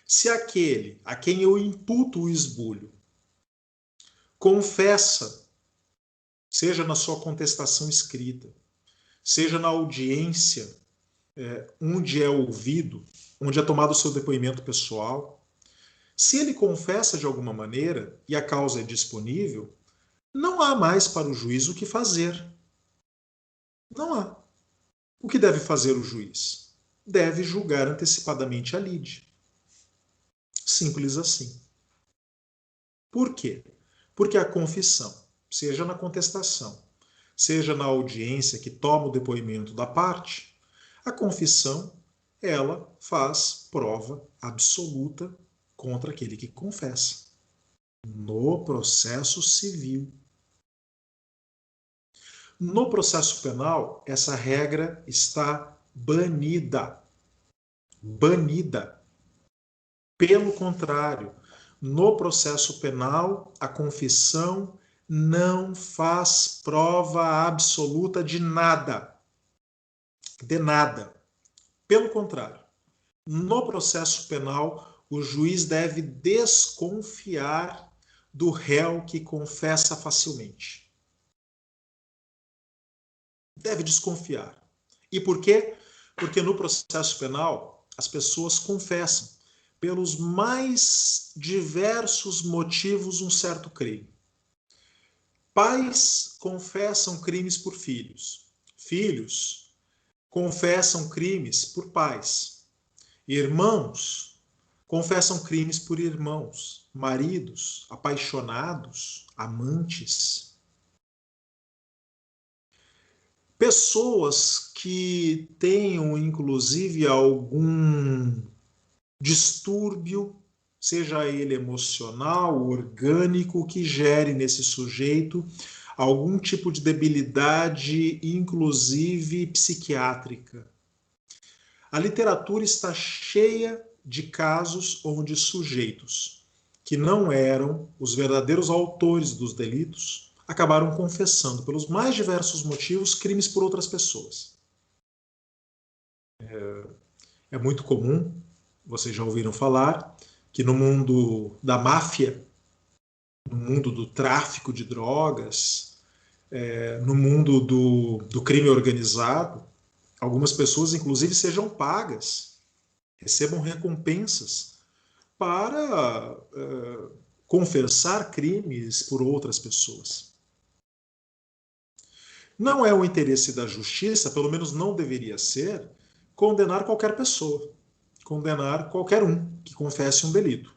Se aquele a quem eu imputo o esbulho confessa, seja na sua contestação escrita, seja na audiência onde é ouvido, onde é tomado o seu depoimento pessoal, se ele confessa de alguma maneira e a causa é disponível, não há mais para o juiz o que fazer. Não há. O que deve fazer o juiz? Deve julgar antecipadamente a lide. Simples assim. Por quê? Porque a confissão, seja na contestação, seja na audiência que toma o depoimento da parte, a confissão, ela faz prova absoluta contra aquele que confessa. No processo civil. No processo penal, essa regra está banida. Banida. Pelo contrário, no processo penal, a confissão não faz prova absoluta de nada. De nada. Pelo contrário, no processo penal, o juiz deve desconfiar do réu que confessa facilmente. Deve desconfiar. E por quê? Porque no processo penal, as pessoas confessam pelos mais diversos motivos um certo crime. Pais confessam crimes por filhos. Filhos confessam crimes por pais. Irmãos confessam crimes por irmãos. Maridos, apaixonados, amantes. Pessoas que tenham, inclusive, algum distúrbio, seja ele emocional, orgânico, que gere nesse sujeito algum tipo de debilidade, inclusive psiquiátrica. A literatura está cheia de casos onde sujeitos que não eram os verdadeiros autores dos delitos acabaram confessando, pelos mais diversos motivos, crimes por outras pessoas. É muito comum, vocês já ouviram falar, que no mundo da máfia, no mundo do tráfico de drogas, no mundo do crime organizado, algumas pessoas, inclusive, sejam pagas, recebam recompensas para confessar crimes por outras pessoas. Não é o interesse da justiça, pelo menos não deveria ser, condenar qualquer pessoa, condenar qualquer um que confesse um delito.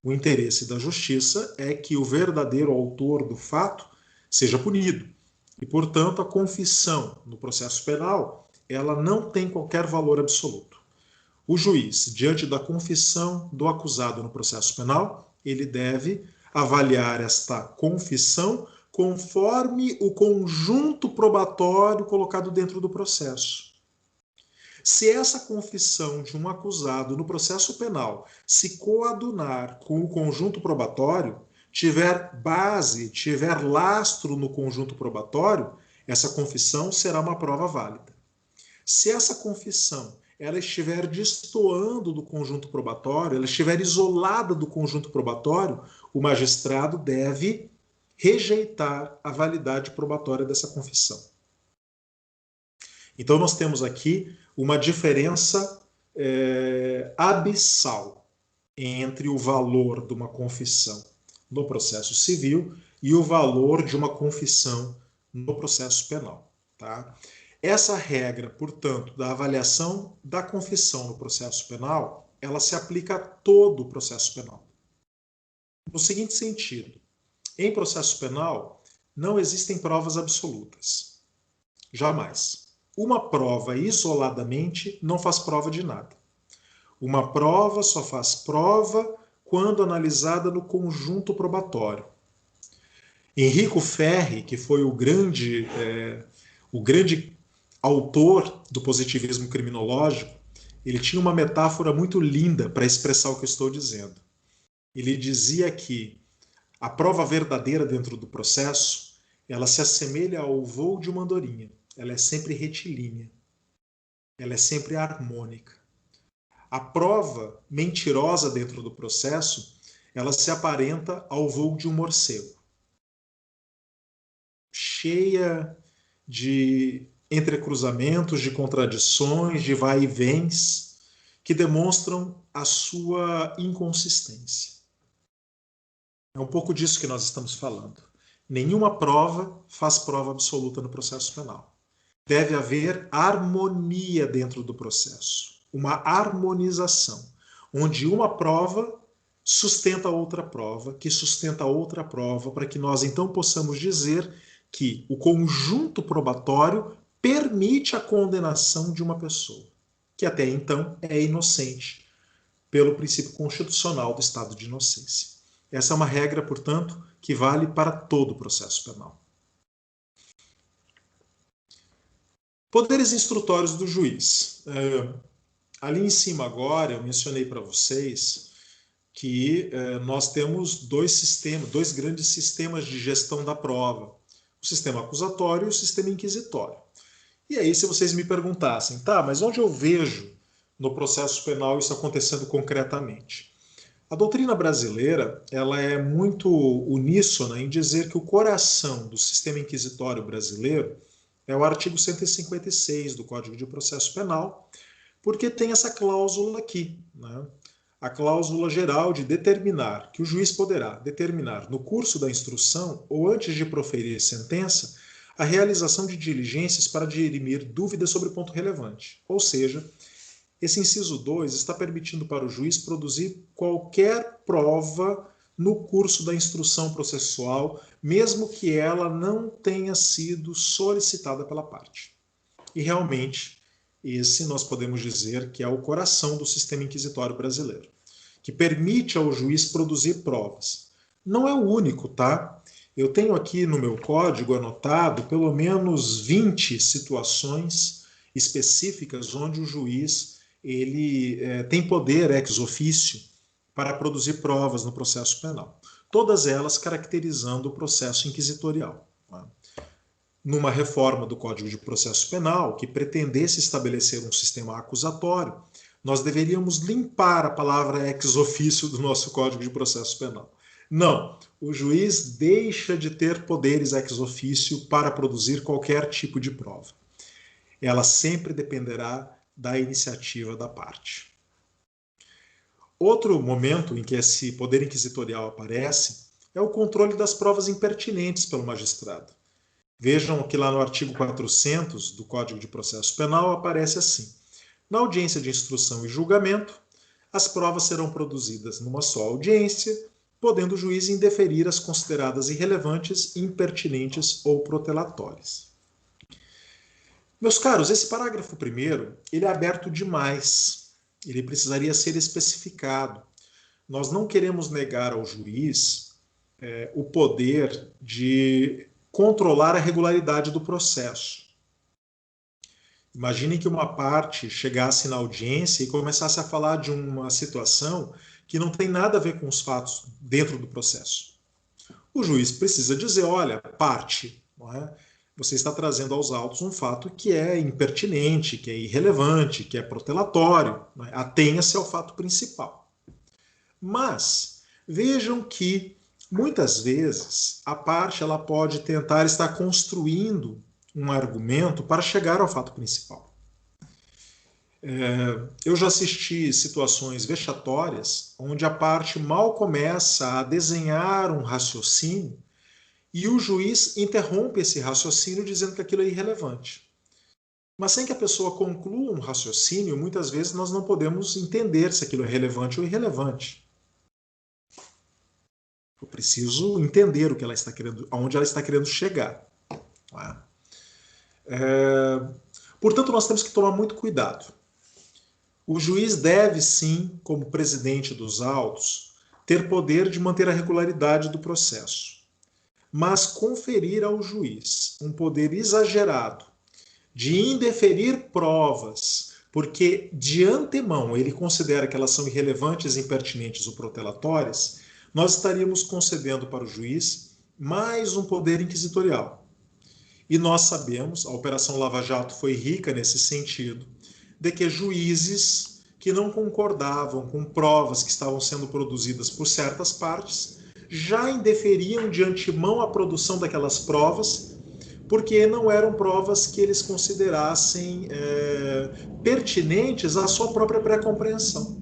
O interesse da justiça é que o verdadeiro autor do fato seja punido. E, portanto, a confissão no processo penal, ela não tem qualquer valor absoluto. O juiz, diante da confissão do acusado no processo penal, ele deve avaliar esta confissão conforme o conjunto probatório colocado dentro do processo. Se essa confissão de um acusado no processo penal se coadunar com o conjunto probatório, tiver base, tiver lastro no conjunto probatório, essa confissão será uma prova válida. Se essa confissão ela estiver destoando do conjunto probatório, ela estiver isolada do conjunto probatório, o magistrado deve rejeitar a validade probatória dessa confissão. Então nós temos aqui uma diferença abissal entre o valor de uma confissão no processo civil e o valor de uma confissão no processo penal. Tá? Essa regra, portanto, da avaliação da confissão no processo penal, ela se aplica a todo o processo penal. No seguinte sentido, Em processo penal, não existem provas absolutas. Jamais. Uma prova isoladamente não faz prova de nada. Uma prova só faz prova quando analisada no conjunto probatório. Enrico Ferri, que foi o grande autor do positivismo criminológico, ele tinha uma metáfora muito linda para expressar o que eu estou dizendo. Ele dizia que a prova verdadeira dentro do processo, ela se assemelha ao voo de uma andorinha. Ela é sempre retilínea. Ela é sempre harmônica. A prova mentirosa dentro do processo, ela se aparenta ao voo de um morcego. Cheia de entrecruzamentos, de contradições, de vai e vens, que demonstram a sua inconsistência. É um pouco disso que nós estamos falando. Nenhuma prova faz prova absoluta no processo penal. Deve haver harmonia dentro do processo, uma harmonização, onde uma prova sustenta outra prova, que sustenta outra prova, para que nós então possamos dizer que o conjunto probatório permite a condenação de uma pessoa, que até então é inocente, pelo princípio constitucional do estado de inocência. Essa é uma regra, portanto, que vale para todo o processo penal. Poderes instrutórios do juiz. Ali em cima agora, eu mencionei para vocês que nós temos dois grandes sistemas de gestão da prova. O sistema acusatório e o sistema inquisitório. E aí, se vocês me perguntassem, tá, mas onde eu vejo no processo penal isso acontecendo concretamente? A doutrina brasileira, ela é muito uníssona em dizer que o coração do sistema inquisitório brasileiro é o artigo 156 do Código de Processo Penal, porque tem essa cláusula aqui, né? A cláusula geral de determinar que o juiz poderá determinar no curso da instrução ou antes de proferir sentença a realização de diligências para dirimir dúvidas sobre ponto relevante. Ou seja, esse inciso 2 está permitindo para o juiz produzir qualquer prova no curso da instrução processual, mesmo que ela não tenha sido solicitada pela parte. E realmente, esse nós podemos dizer que é o coração do sistema inquisitório brasileiro, que permite ao juiz produzir provas. Não é o único, tá? Eu tenho aqui no meu código anotado pelo menos 20 situações específicas onde o juiz tem poder ex officio para produzir provas no processo penal. Todas elas caracterizando o processo inquisitorial. Tá? Numa reforma do Código de Processo Penal que pretendesse estabelecer um sistema acusatório, nós deveríamos limpar a palavra ex officio do nosso Código de Processo Penal. Não, o juiz deixa de ter poderes ex officio para produzir qualquer tipo de prova. Ela sempre dependerá da iniciativa da parte. Outro momento em que esse poder inquisitorial aparece é o controle das provas impertinentes pelo magistrado. Vejam que lá no artigo 400 do Código de Processo Penal aparece assim: na audiência de instrução e julgamento, as provas serão produzidas numa só audiência, podendo o juiz indeferir as consideradas irrelevantes, impertinentes ou protelatórias. Meus caros, esse parágrafo primeiro, ele é aberto demais. Ele precisaria ser especificado. Nós não queremos negar ao juiz o poder de controlar a regularidade do processo. Imaginem que uma parte chegasse na audiência e começasse a falar de uma situação que não tem nada a ver com os fatos dentro do processo. O juiz precisa dizer, olha, parte, não é? Você está trazendo aos autos um fato que é impertinente, que é irrelevante, que é protelatório, né? Atenha-se ao fato principal. Mas vejam que muitas vezes a parte ela pode tentar estar construindo um argumento para chegar ao fato principal. Eu já assisti situações vexatórias onde a parte mal começa a desenhar um raciocínio e o juiz interrompe esse raciocínio dizendo que aquilo é irrelevante. Mas sem que a pessoa conclua um raciocínio, muitas vezes nós não podemos entender se aquilo é relevante ou irrelevante. Eu preciso entender o que ela está querendo, aonde ela está querendo chegar. Tá? Portanto, nós temos que tomar muito cuidado. O juiz deve, sim, como presidente dos autos, ter poder de manter a regularidade do processo, mas conferir ao juiz um poder exagerado de indeferir provas, porque de antemão ele considera que elas são irrelevantes, impertinentes ou protelatórias, nós estaríamos concedendo para o juiz mais um poder inquisitorial. E nós sabemos, a Operação Lava Jato foi rica nesse sentido, de que juízes que não concordavam com provas que estavam sendo produzidas por certas partes já indeferiam de antemão a produção daquelas provas, porque não eram provas que eles considerassem pertinentes à sua própria pré-compreensão.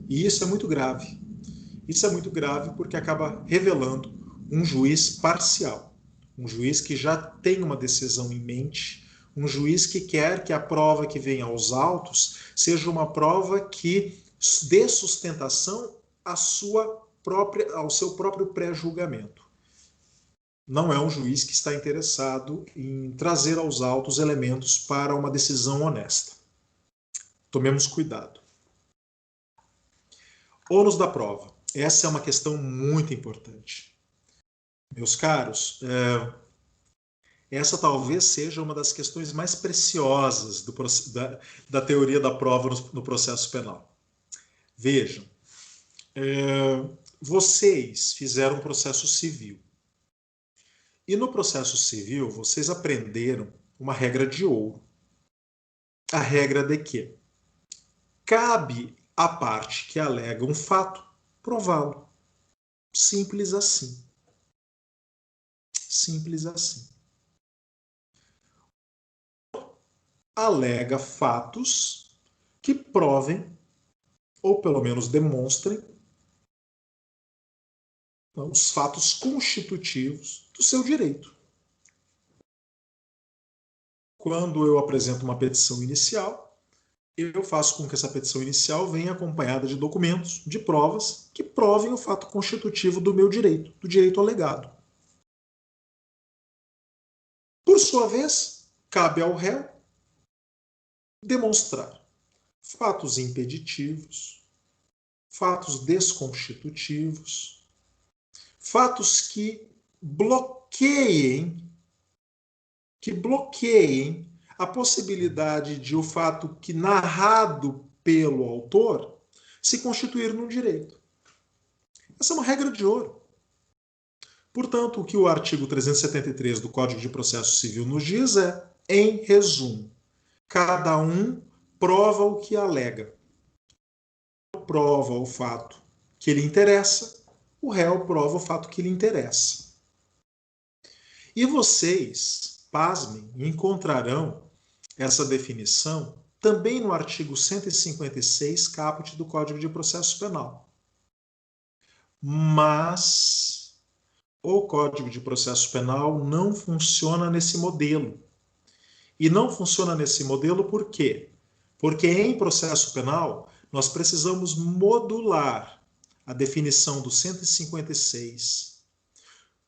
E isso é muito grave. Isso é muito grave porque acaba revelando um juiz parcial, um juiz que já tem uma decisão em mente, um juiz que quer que a prova que vem aos autos seja uma prova que dê sustentação ao seu próprio pré-julgamento. Não é um juiz que está interessado em trazer aos autos elementos para uma decisão honesta. Tomemos cuidado. Ônus da prova. Essa é uma questão muito importante. Meus caros, essa talvez seja uma das questões mais preciosas da teoria da prova no processo penal. Vejam, vocês fizeram um processo civil. E no processo civil, vocês aprenderam uma regra de ouro. A regra de que cabe à parte que alega um fato prová-lo. Simples assim. Simples assim. Alega fatos que provem, ou pelo menos demonstrem, os fatos constitutivos do seu direito. Quando eu apresento uma petição inicial, eu faço com que essa petição inicial venha acompanhada de documentos, de provas, que provem o fato constitutivo do meu direito, do direito alegado. Por sua vez, cabe ao réu demonstrar fatos impeditivos, fatos desconstitutivos, fatos que bloqueiem a possibilidade de o fato que narrado pelo autor se constituir num direito. Essa é uma regra de ouro. Portanto, o que o artigo 373 do Código de Processo Civil nos diz é, em resumo, cada um prova o que alega. Prova o fato que lhe interessa, o réu prova o fato que lhe interessa. E vocês, pasmem, encontrarão essa definição também no artigo 156, caput do Código de Processo Penal. Mas o Código de Processo Penal não funciona nesse modelo. E não funciona nesse modelo por quê? Porque em processo penal nós precisamos modular a definição do 156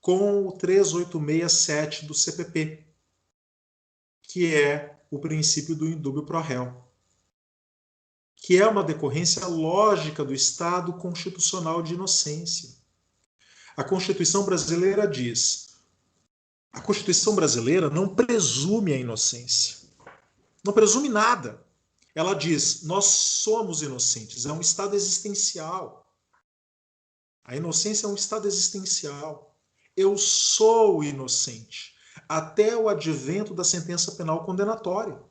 com o 3867 do CPP, que é o princípio do indúbio pro réu, que é uma decorrência lógica do Estado constitucional de inocência. A Constituição brasileira diz: a Constituição brasileira não presume a inocência. Não presume nada. Ela diz: nós somos inocentes. É um estado existencial. A inocência é um estado existencial. Eu sou inocente até o advento da sentença penal condenatória.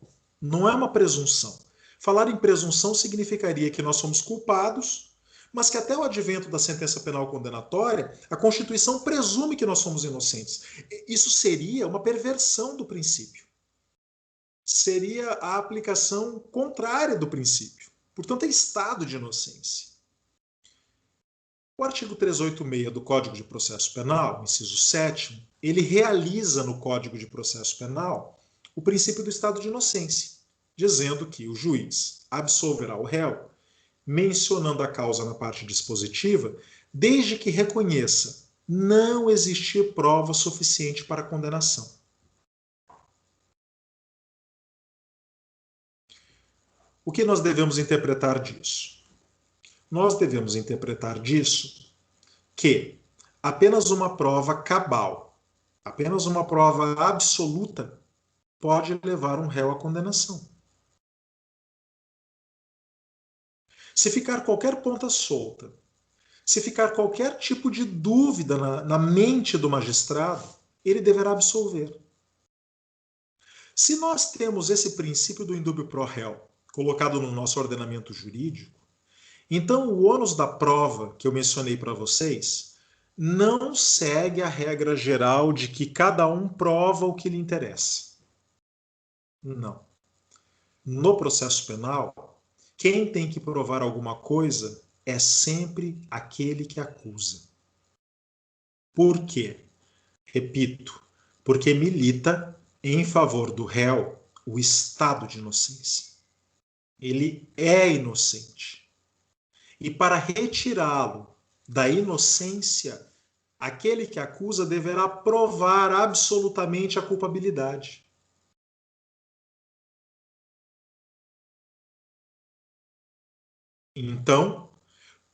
Não é uma presunção. Falar em presunção significaria que nós somos culpados, mas que até o advento da sentença penal condenatória, a Constituição presume que nós somos inocentes. Isso seria uma perversão do princípio. Seria a aplicação contrária do princípio. Portanto, é estado de inocência. O artigo 386 do Código de Processo Penal, inciso 7º, ele realiza no Código de Processo Penal o princípio do estado de inocência, dizendo que o juiz absolverá o réu, mencionando a causa na parte dispositiva, desde que reconheça não existir prova suficiente para a condenação. O que nós devemos interpretar disso? Nós devemos interpretar disso que apenas uma prova cabal, apenas uma prova absoluta pode levar um réu à condenação. Se ficar qualquer ponta solta, se ficar qualquer tipo de dúvida na mente do magistrado, ele deverá absolver. Se nós temos esse princípio do indúbio pro réu colocado no nosso ordenamento jurídico, então o ônus da prova que eu mencionei para vocês não segue a regra geral de que cada um prova o que lhe interessa. Não. No processo penal, quem tem que provar alguma coisa é sempre aquele que acusa. Por quê? Repito, porque milita em favor do réu o estado de inocência. Ele é inocente. E para retirá-lo da inocência, aquele que acusa deverá provar absolutamente a culpabilidade. Então,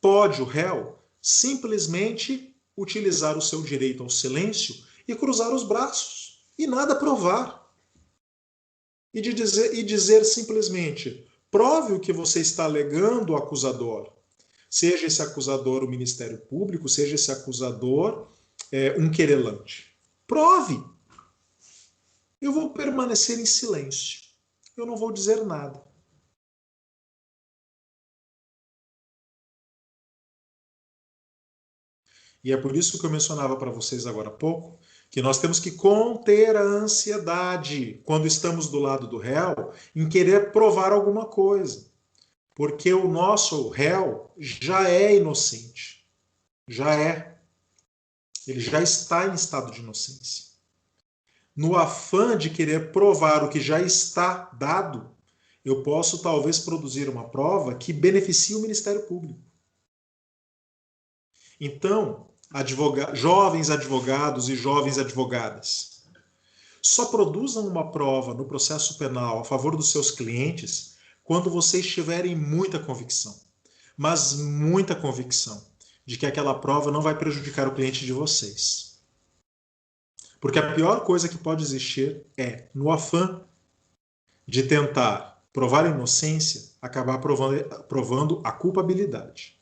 pode o réu simplesmente utilizar o seu direito ao silêncio e cruzar os braços e nada provar. E dizer simplesmente, prove o que você está alegando, acusador. Seja esse acusador o Ministério Público, seja esse acusador um querelante. Prove! Eu vou permanecer em silêncio. Eu não vou dizer nada. E é por isso que eu mencionava para vocês agora há pouco, que nós temos que conter a ansiedade quando estamos do lado do réu em querer provar alguma coisa. Porque o nosso réu já é inocente. Já é. Ele já está em estado de inocência. No afã de querer provar o que já está dado, eu posso talvez produzir uma prova que beneficie o Ministério Público. Então, jovens advogados e jovens advogadas, só produzam uma prova no processo penal a favor dos seus clientes quando vocês tiverem muita convicção, mas muita convicção, de que aquela prova não vai prejudicar o cliente de vocês. Porque a pior coisa que pode existir é, no afã de tentar provar a inocência, acabar provando a culpabilidade.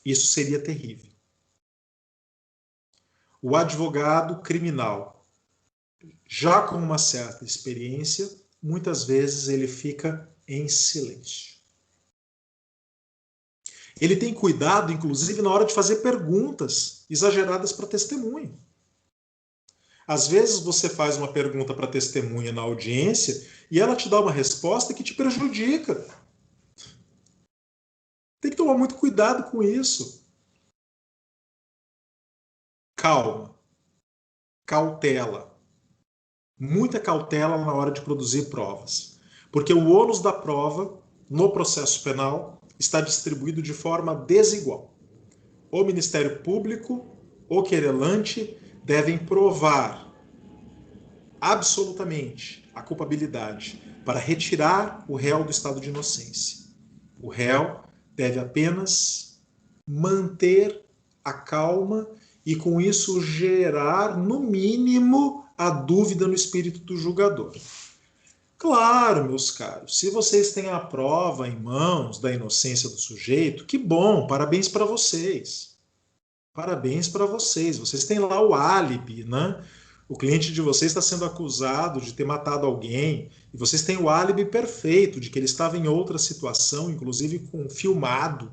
Isso seria terrível. O advogado criminal, já com uma certa experiência, muitas vezes ele fica em silêncio. Ele tem cuidado, inclusive, na hora de fazer perguntas exageradas para testemunha. Às vezes você faz uma pergunta para testemunha na audiência e ela te dá uma resposta que te prejudica. Tem que tomar muito cuidado com isso. Calma. Cautela. Muita cautela na hora de produzir provas. Porque o ônus da prova, no processo penal, está distribuído de forma desigual. O Ministério Público, o querelante, devem provar absolutamente a culpabilidade para retirar o réu do estado de inocência. O réu deve apenas manter a calma e, com isso, gerar, no mínimo, a dúvida no espírito do julgador. Claro, meus caros, se vocês têm a prova em mãos da inocência do sujeito, que bom, parabéns para vocês. Parabéns para vocês. Vocês têm lá o álibi, né? O cliente de vocês está sendo acusado de ter matado alguém, e vocês têm o álibi perfeito de que ele estava em outra situação, inclusive com filmado,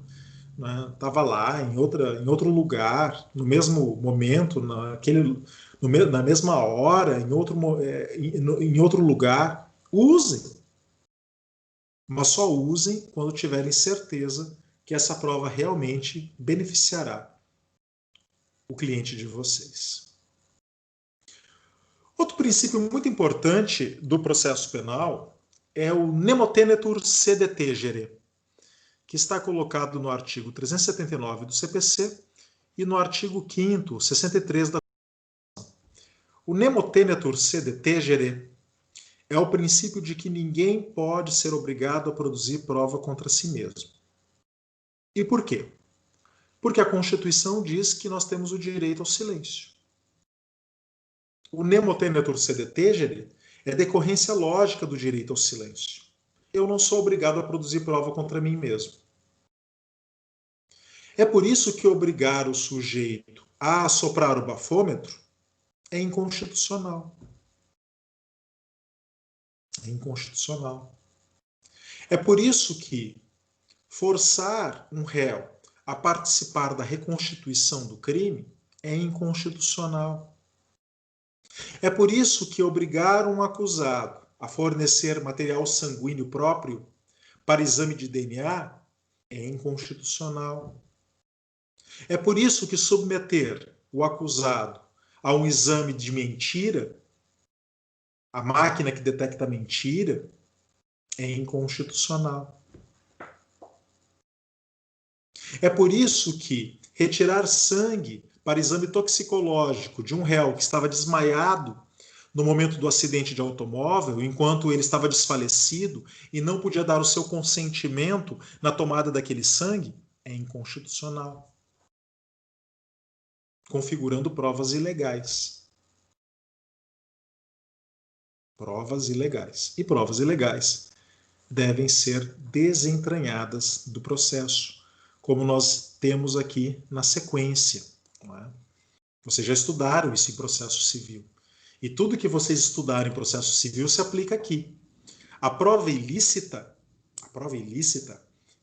né? Estava lá em outro lugar, no mesmo momento, na mesma hora, em outro lugar. Usem, mas só usem quando tiverem certeza que essa prova realmente beneficiará o cliente de vocês. Outro princípio muito importante do processo penal é o nemo tenetur sede tegere, que está colocado no artigo 379 do CPC e no artigo 5º, 63 da Constituição. O nemo tenetur sede tegere é o princípio de que ninguém pode ser obrigado a produzir prova contra si mesmo. E por quê? Porque a Constituição diz que nós temos o direito ao silêncio. O nemo tenetur sede tegere é decorrência lógica do direito ao silêncio. Eu não sou obrigado a produzir prova contra mim mesmo. É por isso que obrigar o sujeito a assoprar o bafômetro é inconstitucional. É inconstitucional. É por isso que forçar um réu a participar da reconstituição do crime é inconstitucional. É por isso que obrigar um acusado a fornecer material sanguíneo próprio para exame de DNA é inconstitucional. É por isso que submeter o acusado a um exame de mentira, a máquina que detecta mentira, é inconstitucional. É por isso que retirar sangue para exame toxicológico de um réu que estava desmaiado no momento do acidente de automóvel, enquanto ele estava desfalecido e não podia dar o seu consentimento na tomada daquele sangue, é inconstitucional, configurando provas ilegais. Provas ilegais. E provas ilegais devem ser desentranhadas do processo, como nós temos aqui na sequência. Não é? Vocês já estudaram isso em processo civil. E tudo que vocês estudarem em processo civil se aplica aqui. A prova ilícita,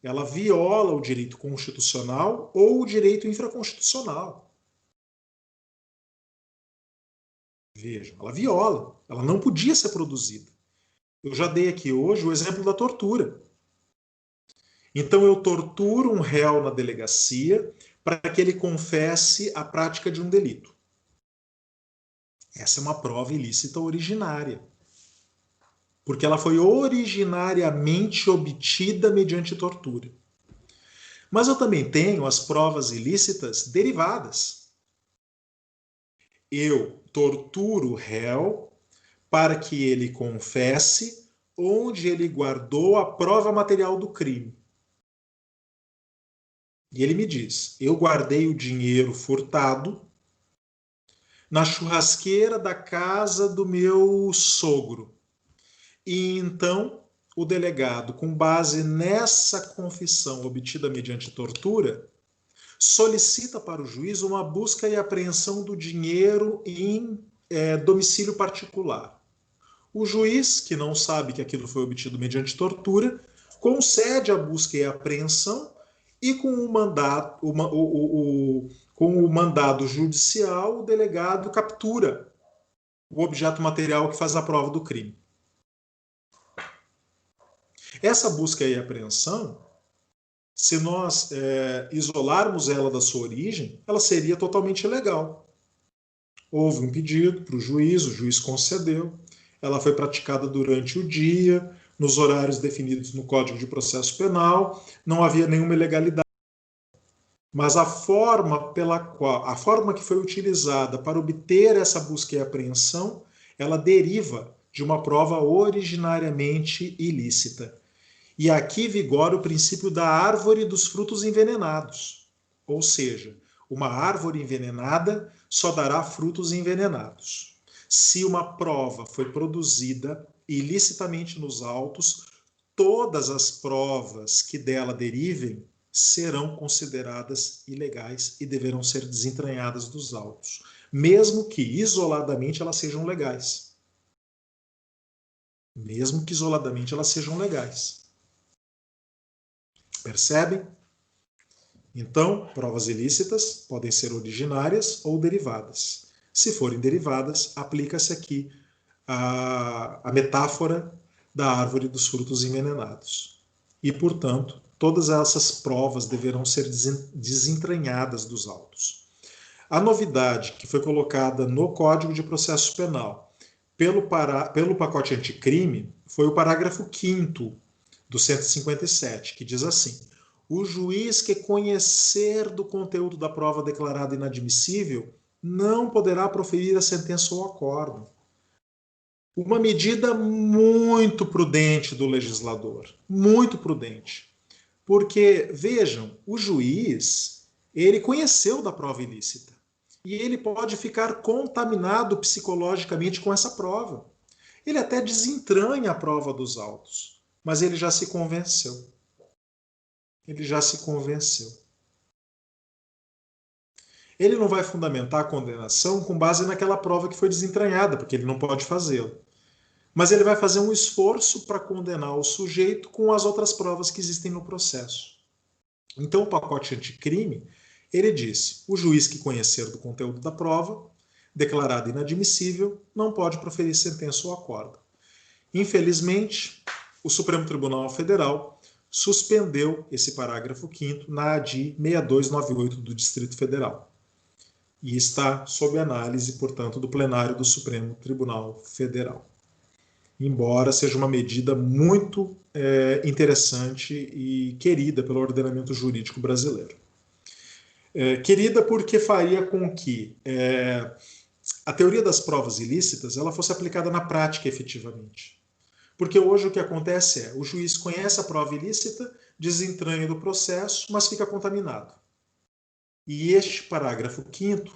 ela viola o direito constitucional ou o direito infraconstitucional. Vejam, ela viola. Ela não podia ser produzida. Eu já dei aqui hoje o exemplo da tortura. Então eu torturo um réu na delegacia para que ele confesse a prática de um delito. Essa é uma prova ilícita originária. Porque ela foi originariamente obtida mediante tortura. Mas eu também tenho as provas ilícitas derivadas. Eu torturo o réu para que ele confesse onde ele guardou a prova material do crime. E ele me diz, eu guardei o dinheiro furtado na churrasqueira da casa do meu sogro. E então o delegado, com base nessa confissão obtida mediante tortura, solicita para o juiz uma busca e apreensão do dinheiro em domicílio particular. O juiz, que não sabe que aquilo foi obtido mediante tortura, concede a busca e a apreensão e com o mandado judicial, o delegado captura o objeto material que faz a prova do crime. Essa busca e apreensão, se nós isolarmos ela da sua origem, ela seria totalmente ilegal. Houve um pedido para o juiz concedeu, ela foi praticada durante o dia, nos horários definidos no Código de Processo Penal, não havia nenhuma ilegalidade. Mas a forma que foi utilizada para obter essa busca e apreensão, ela deriva de uma prova originariamente ilícita. E aqui vigora o princípio da árvore dos frutos envenenados. Ou seja, uma árvore envenenada só dará frutos envenenados. Se uma prova foi produzida ilicitamente nos autos, todas as provas que dela derivem serão consideradas ilegais e deverão ser desentranhadas dos autos, mesmo que isoladamente elas sejam legais. Mesmo que isoladamente elas sejam legais. Percebem? Então, provas ilícitas podem ser originárias ou derivadas. Se forem derivadas, aplica-se aqui a metáfora da árvore dos frutos envenenados. E, portanto, todas essas provas deverão ser desentranhadas dos autos. A novidade que foi colocada no Código de Processo Penal pelo pacote anticrime foi o parágrafo 5º do 157, que diz assim: o juiz que conhecer do conteúdo da prova declarada inadmissível não poderá proferir a sentença ou acordo. Uma medida muito prudente do legislador, muito prudente. Porque, vejam, o juiz, ele conheceu da prova ilícita. E ele pode ficar contaminado psicologicamente com essa prova. Ele até desentranha a prova dos autos, mas ele já se convenceu. Ele já se convenceu. Ele não vai fundamentar a condenação com base naquela prova que foi desentranhada, porque ele não pode fazê-lo. Mas ele vai fazer um esforço para condenar o sujeito com as outras provas que existem no processo. Então, o pacote anticrime, ele disse: o juiz que conhecer do conteúdo da prova, declarada inadmissível, não pode proferir sentença ou acordo. Infelizmente, o Supremo Tribunal Federal suspendeu esse parágrafo 5º na ADI 6298 do Distrito Federal. E está sob análise, portanto, do plenário do Supremo Tribunal Federal. Embora seja uma medida muito interessante e querida pelo ordenamento jurídico brasileiro. Querida porque faria com que a teoria das provas ilícitas ela fosse aplicada na prática efetivamente. Porque hoje o que acontece é, o juiz conhece a prova ilícita, desentranha do processo, mas fica contaminado. E este parágrafo 5º,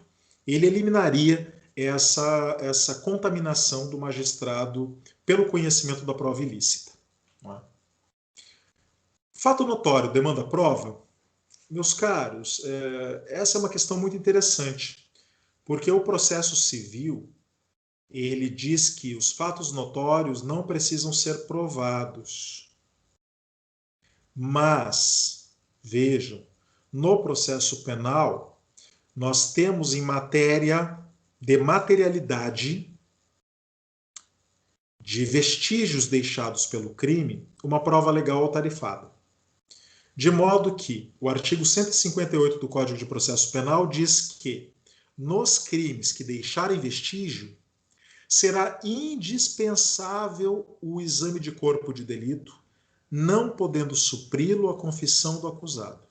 ele eliminaria essa contaminação do magistrado pelo conhecimento da prova ilícita. Fato notório demanda prova? Meus caros, essa é uma questão muito interessante, porque o processo civil, ele diz que os fatos notórios não precisam ser provados. Mas, vejam, no processo penal, nós temos em matéria de materialidade de vestígios deixados pelo crime uma prova legal altarifada. De modo que o artigo 158 do Código de Processo Penal diz que, nos crimes que deixarem vestígio, será indispensável o exame de corpo de delito, não podendo supri-lo a confissão do acusado.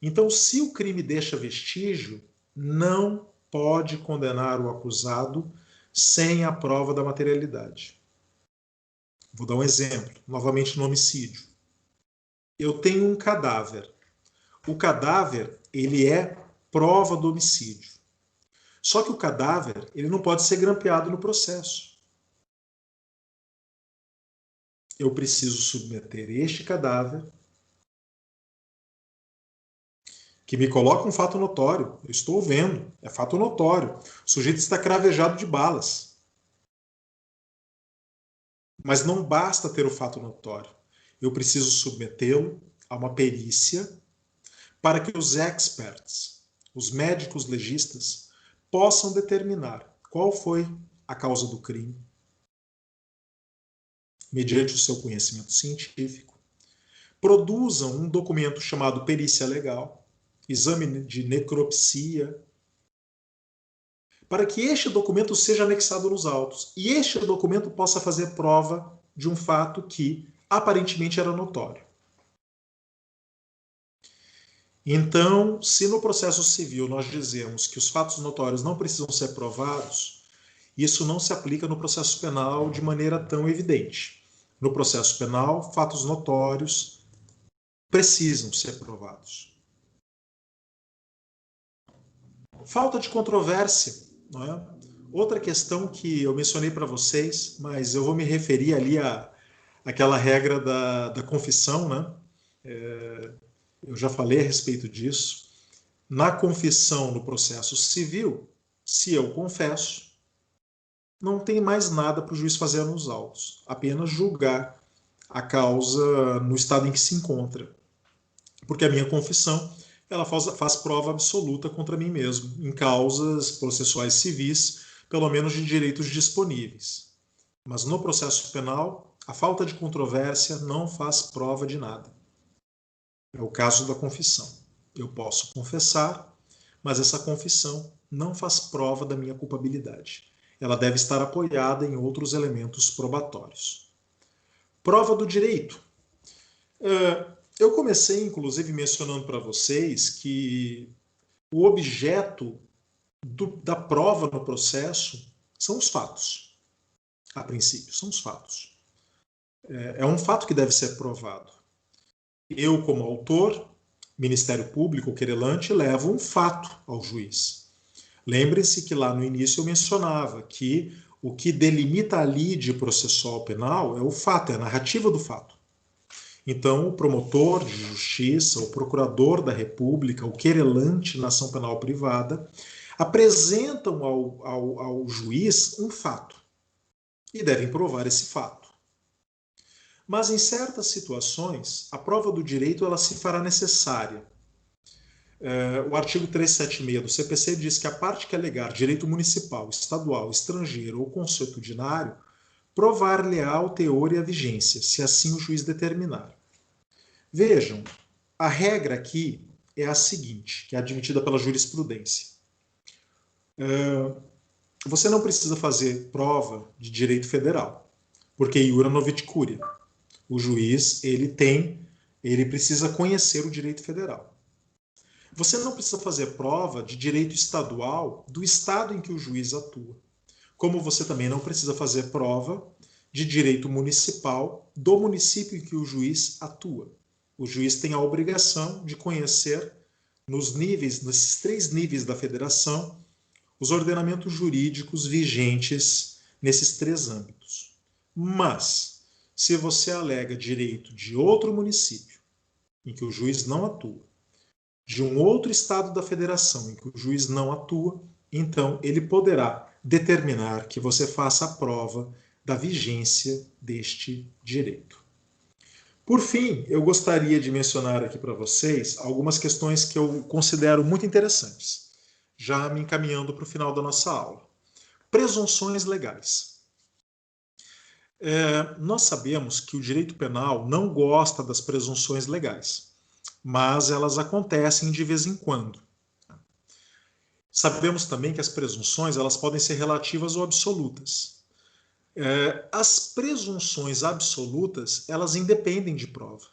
Então, se o crime deixa vestígio, não pode condenar o acusado sem a prova da materialidade. Vou dar um exemplo, novamente no homicídio. Eu tenho um cadáver. O cadáver, ele é prova do homicídio. Só que o cadáver, ele não pode ser grampeado no processo. Eu preciso submeter este cadáver, que me coloca um fato notório. Eu estou vendo, é fato notório. O sujeito está cravejado de balas. Mas não basta ter o fato notório. Eu preciso submetê-lo a uma perícia para que os experts, os médicos legistas, possam determinar qual foi a causa do crime, mediante o seu conhecimento científico, produzam um documento chamado perícia legal, exame de necropsia, para que este documento seja anexado nos autos e este documento possa fazer prova de um fato que aparentemente era notório. Então, se no processo civil nós dizemos que os fatos notórios não precisam ser provados, isso não se aplica no processo penal de maneira tão evidente. No processo penal, fatos notórios precisam ser provados. Falta de controvérsia, não é? Outra questão que eu mencionei para vocês, mas eu vou me referir ali àquela regra da confissão, né? Eu já falei a respeito disso. Na confissão no processo civil, se eu confesso, não tem mais nada para o juiz fazer nos autos, apenas julgar a causa no estado em que se encontra. Porque a minha confissão ela faz prova absoluta contra mim mesmo, em causas processuais civis, pelo menos de direitos disponíveis. Mas no processo penal, a falta de controvérsia não faz prova de nada. É o caso da confissão. Eu posso confessar, mas essa confissão não faz prova da minha culpabilidade. Ela deve estar apoiada em outros elementos probatórios. Prova do direito. Eu comecei, inclusive, mencionando para vocês que o objeto da prova no processo são os fatos. A princípio, são os fatos. É um fato que deve ser provado. Eu, como autor, Ministério Público, querelante, levo um fato ao juiz. Lembrem-se que lá no início eu mencionava que o que delimita a lide processual penal é o fato, é a narrativa do fato. Então, o promotor de justiça, o procurador da República, o querelante na ação penal privada, apresentam ao juiz um fato e devem provar esse fato. Mas em certas situações, a prova do direito ela se fará necessária. O artigo 376 do CPC diz que a parte que alegar direito municipal, estadual, estrangeiro ou consuetudinário, provar-lhe-á o teor e a vigência, se assim o juiz determinar. Vejam, a regra aqui é a seguinte, que é admitida pela jurisprudência. Você não precisa fazer prova de direito federal, porque iura novit curia. O juiz, ele precisa conhecer o direito federal. Você não precisa fazer prova de direito estadual do estado em que o juiz atua. Como você também não precisa fazer prova de direito municipal do município em que o juiz atua. O juiz tem a obrigação de conhecer nesses 3 níveis da federação, os ordenamentos jurídicos vigentes nesses 3 âmbitos. Mas, se você alega direito de outro município em que o juiz não atua, de um outro estado da federação em que o juiz não atua, então ele poderá determinar que você faça a prova da vigência deste direito. Por fim, eu gostaria de mencionar aqui para vocês algumas questões que eu considero muito interessantes, já me encaminhando para o final da nossa aula. Presunções legais. Nós sabemos que o direito penal não gosta das presunções legais, mas elas acontecem de vez em quando. Sabemos também que as presunções elas podem ser relativas ou absolutas. As presunções absolutas, elas independem de prova.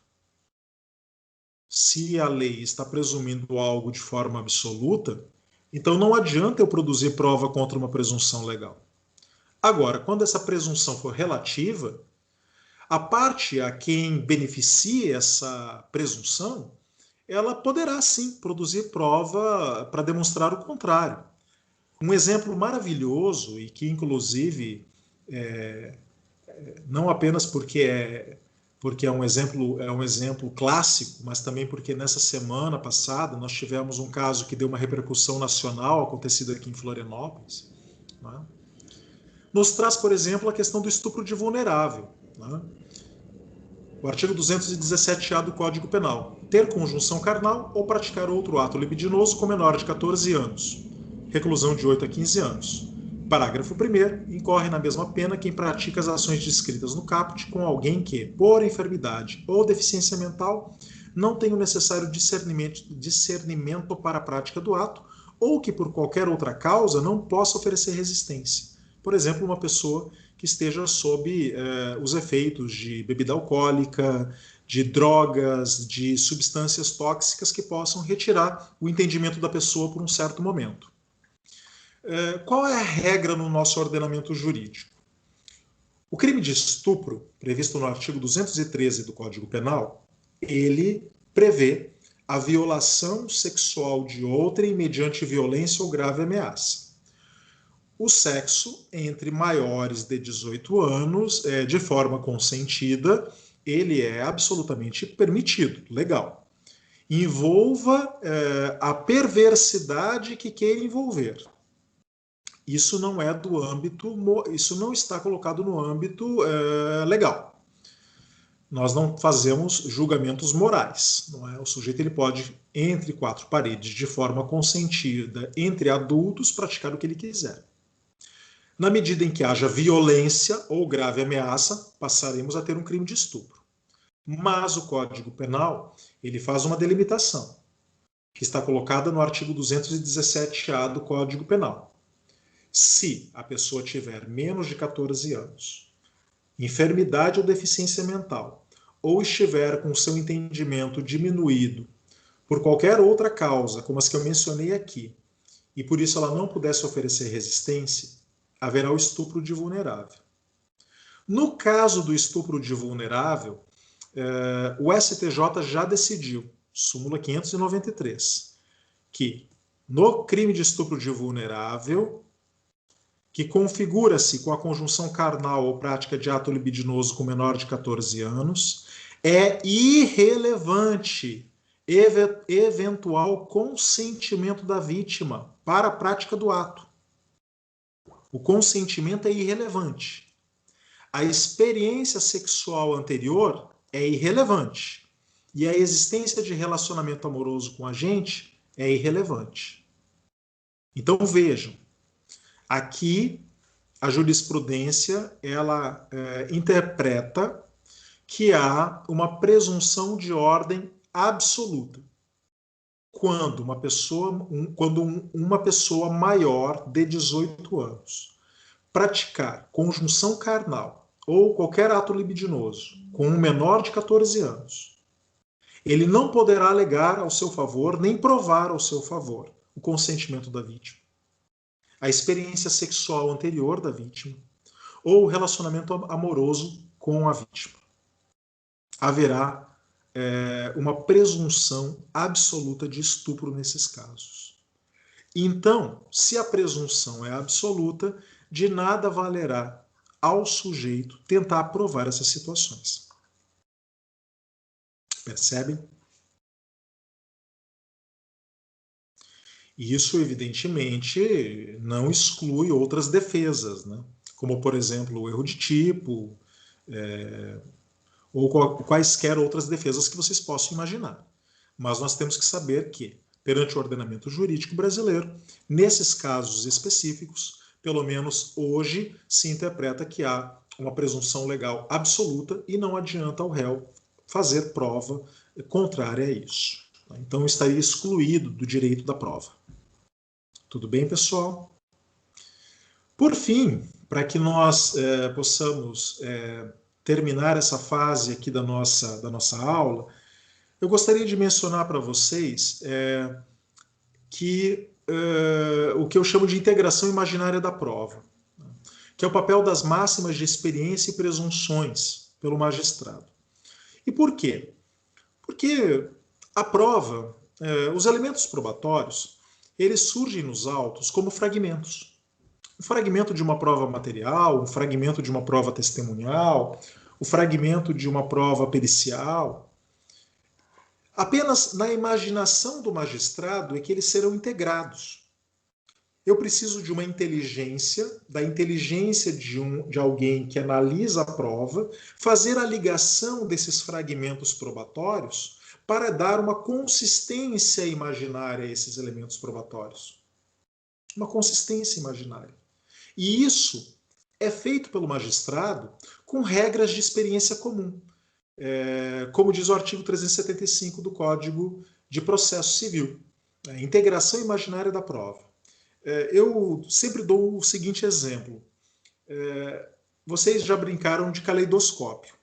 Se a lei está presumindo algo de forma absoluta, então não adianta eu produzir prova contra uma presunção legal. Agora, quando essa presunção for relativa, a parte a quem beneficie essa presunção, ela poderá sim produzir prova para demonstrar o contrário. Um exemplo maravilhoso e que inclusive não apenas porque é um exemplo clássico, mas também porque nessa semana passada nós tivemos um caso que deu uma repercussão nacional acontecido aqui em Florianópolis, né? Nos traz, por exemplo, a questão do estupro de vulnerável, né? O artigo 217-A do Código Penal. Ter conjunção carnal ou praticar outro ato libidinoso com menor de 14 anos. Reclusão de 8 a 15 anos. Parágrafo 1º. Incorre na mesma pena quem pratica as ações descritas no caput com alguém que, por enfermidade ou deficiência mental, não tem o necessário discernimento para a prática do ato ou que, por qualquer outra causa, não possa oferecer resistência. Por exemplo, uma pessoa que esteja sob os efeitos de bebida alcoólica, de drogas, de substâncias tóxicas que possam retirar o entendimento da pessoa por um certo momento. Qual é a regra no nosso ordenamento jurídico? O crime de estupro, previsto no artigo 213 do Código Penal, ele prevê a violação sexual de outrem mediante violência ou grave ameaça. O sexo entre maiores de 18 anos, de forma consentida, ele é absolutamente permitido, legal. Envolva a perversidade que queira envolver. Isso não é do âmbito, isso não está colocado no âmbito legal. Nós não fazemos julgamentos morais, não é? O sujeito ele pode, entre 4 paredes, de forma consentida, entre adultos, praticar o que ele quiser. Na medida em que haja violência ou grave ameaça, passaremos a ter um crime de estupro. Mas o Código Penal, ele faz uma delimitação, que está colocada no artigo 217-A do Código Penal. Se a pessoa tiver menos de 14 anos, enfermidade ou deficiência mental, ou estiver com o seu entendimento diminuído por qualquer outra causa, como as que eu mencionei aqui, e por isso ela não pudesse oferecer resistência, haverá o estupro de vulnerável. No caso do estupro de vulnerável, o STJ já decidiu, súmula 593, que no crime de estupro de vulnerável, que configura-se com a conjunção carnal ou prática de ato libidinoso com menor de 14 anos, é irrelevante eventual consentimento da vítima para a prática do ato. O consentimento é irrelevante. A experiência sexual anterior é irrelevante. E a existência de relacionamento amoroso com a gente é irrelevante. Então vejam, aqui a jurisprudência ela interpreta que há uma presunção de ordem absoluta quando uma pessoa maior de 18 anos praticar conjunção carnal ou qualquer ato libidinoso com um menor de 14 anos, ele não poderá alegar ao seu favor nem provar ao seu favor o consentimento da vítima, a experiência sexual anterior da vítima ou o relacionamento amoroso com a vítima. Haverá uma presunção absoluta de estupro nesses casos. Então, se a presunção é absoluta, de nada valerá ao sujeito tentar provar essas situações. Percebem? Isso, evidentemente, não exclui outras defesas, né? Como, por exemplo, o erro de tipo, ou quaisquer outras defesas que vocês possam imaginar. Mas nós temos que saber que, perante o ordenamento jurídico brasileiro, nesses casos específicos, pelo menos hoje, se interpreta que há uma presunção legal absoluta e não adianta ao réu fazer prova contrária a isso. Então, estaria excluído do direito da prova. Tudo bem, pessoal? Por fim, para que nós possamos terminar essa fase aqui da nossa aula, eu gostaria de mencionar para vocês que o que eu chamo de integração imaginária da prova, que é o papel das máximas de experiência e presunções pelo magistrado. E por quê? Porque a prova, os elementos probatórios, eles surgem nos autos como fragmentos. Um fragmento de uma prova material, um fragmento de uma prova testemunhal, o fragmento de uma prova pericial. Apenas na imaginação do magistrado é que eles serão integrados. Eu preciso de uma inteligência, da inteligência de alguém que analisa a prova, fazer a ligação desses fragmentos probatórios para dar uma consistência imaginária a esses elementos probatórios. Uma consistência imaginária. E isso é feito pelo magistrado com regras de experiência comum. Como diz o artigo 375 do Código de Processo Civil. Integração imaginária da prova. Eu sempre dou o seguinte exemplo. Vocês já brincaram de caleidoscópio.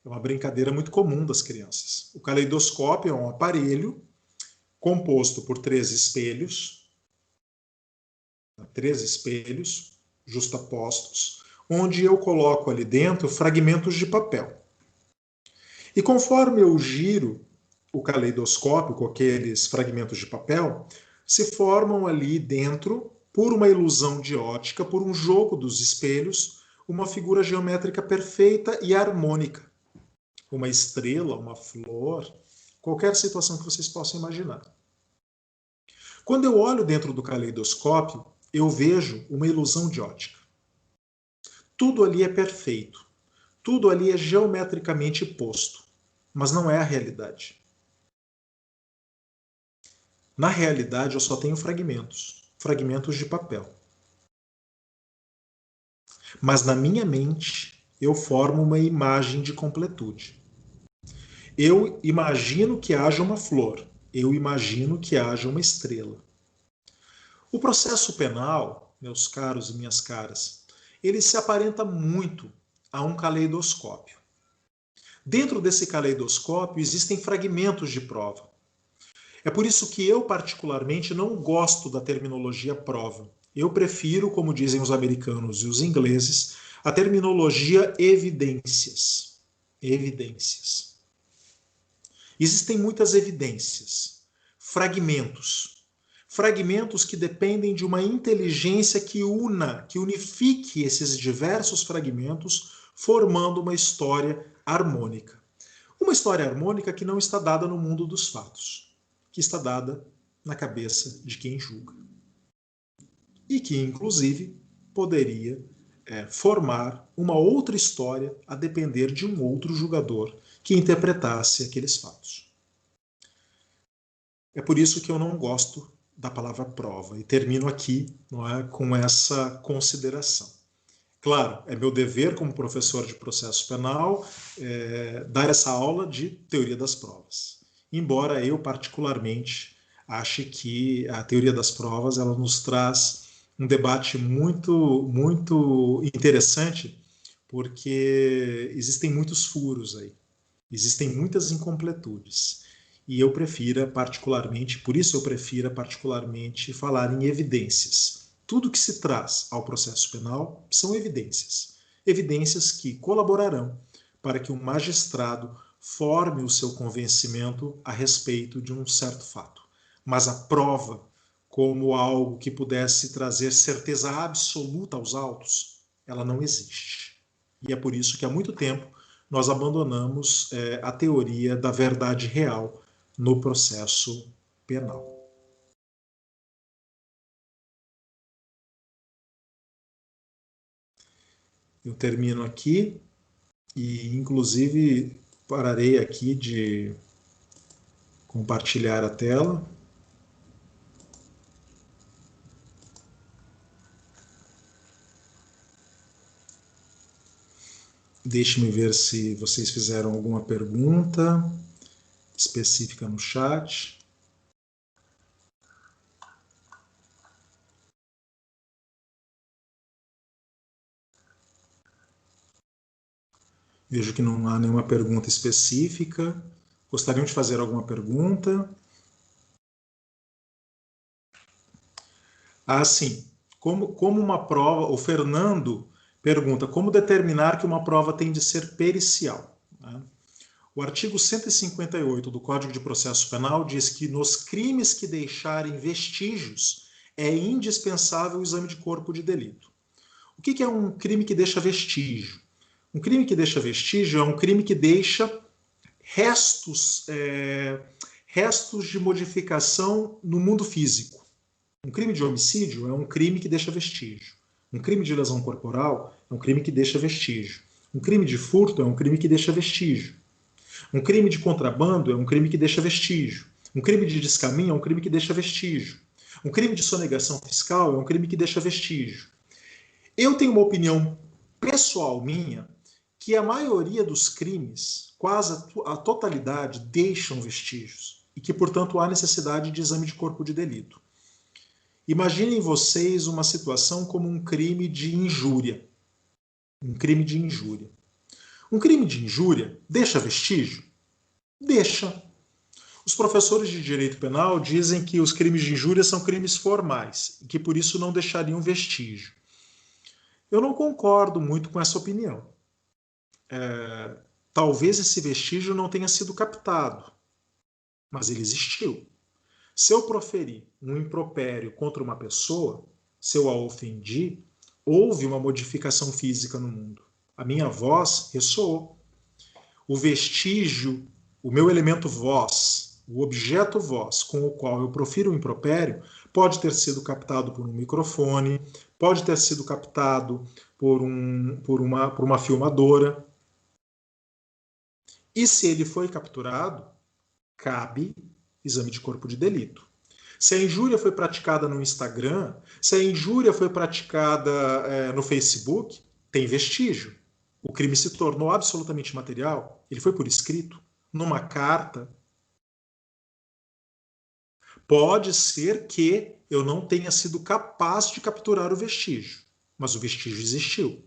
É uma brincadeira muito comum das crianças. O caleidoscópio é um aparelho composto por três espelhos justapostos, onde eu coloco ali dentro fragmentos de papel. E conforme eu giro o caleidoscópio com aqueles fragmentos de papel, se formam ali dentro, por uma ilusão de ótica, por um jogo dos espelhos, uma figura geométrica perfeita e harmônica. Uma estrela, uma flor, qualquer situação que vocês possam imaginar. Quando eu olho dentro do caleidoscópio, eu vejo uma ilusão de ótica. Tudo ali é perfeito. Tudo ali é geometricamente posto. Mas não é a realidade. Na realidade, eu só tenho fragmentos de papel. Mas na minha mente, eu formo uma imagem de completude. Eu imagino que haja uma flor, eu imagino que haja uma estrela. O processo penal, meus caros e minhas caras, ele se aparenta muito a um caleidoscópio. Dentro desse caleidoscópio existem fragmentos de prova. É por isso que eu, particularmente, não gosto da terminologia prova. Eu prefiro, como dizem os americanos e os ingleses, a terminologia evidências. Evidências. Existem muitas evidências, fragmentos. Fragmentos que dependem de uma inteligência que unifique esses diversos fragmentos, formando uma história harmônica. Uma história harmônica que não está dada no mundo dos fatos, que está dada na cabeça de quem julga. E que, inclusive, poderia formar uma outra história a depender de um outro julgador que interpretasse aqueles fatos. É por isso que eu não gosto da palavra prova e termino aqui, não é, com essa consideração. Claro, é meu dever como professor de processo penal dar essa aula de teoria das provas. Embora eu, particularmente, ache que a teoria das provas ela nos traz um debate muito interessante, porque existem muitos furos aí, existem muitas incompletudes. E eu prefiro particularmente, por isso eu prefiro particularmente falar em evidências. Tudo que se traz ao processo penal são evidências. Evidências que colaborarão para que um magistrado forme o seu convencimento a respeito de um certo fato. Mas a prova, como algo que pudesse trazer certeza absoluta aos autos, ela não existe. E é por isso que há muito tempo nós abandonamos a teoria da verdade real no processo penal. Eu termino aqui e, inclusive, pararei aqui de compartilhar a tela. Deixe-me ver se vocês fizeram alguma pergunta específica no chat. Vejo que não há nenhuma pergunta específica. Gostariam de fazer alguma pergunta? Ah, sim. Como uma prova... O Fernando pergunta, como determinar que uma prova tem de ser pericial? O artigo 158 do Código de Processo Penal diz que nos crimes que deixarem vestígios é indispensável o exame de corpo de delito. O que é um crime que deixa vestígio? Um crime que deixa vestígio é um crime que deixa restos de modificação no mundo físico. Um crime de homicídio é um crime que deixa vestígio. Um crime de lesão corporal é um crime que deixa vestígio. Um crime de furto é um crime que deixa vestígio. Um crime de contrabando é um crime que deixa vestígio. Um crime de descaminho é um crime que deixa vestígio. Um crime de sonegação fiscal é um crime que deixa vestígio. Eu tenho uma opinião pessoal minha que a maioria dos crimes, quase a totalidade, deixam vestígios e que, portanto, há necessidade de exame de corpo de delito. Imaginem vocês uma situação como um crime de injúria. Um crime de injúria. Um crime de injúria deixa vestígio? Deixa. Os professores de direito penal dizem que os crimes de injúria são crimes formais e que por isso não deixariam vestígio. Eu não concordo muito com essa opinião. Talvez esse vestígio não tenha sido captado, mas ele existiu. Se eu proferir um impropério contra uma pessoa, se eu a ofendi, houve uma modificação física no mundo. A minha voz ressoou. O vestígio, o meu elemento voz, o objeto voz com o qual eu profiro o impropério, pode ter sido captado por um microfone, pode ter sido captado por uma filmadora. E se ele foi capturado, cabe exame de corpo de delito. Se a injúria foi praticada no Instagram, se a injúria foi praticada no Facebook, tem vestígio. O crime se tornou absolutamente material, ele foi por escrito, numa carta. Pode ser que eu não tenha sido capaz de capturar o vestígio, mas o vestígio existiu.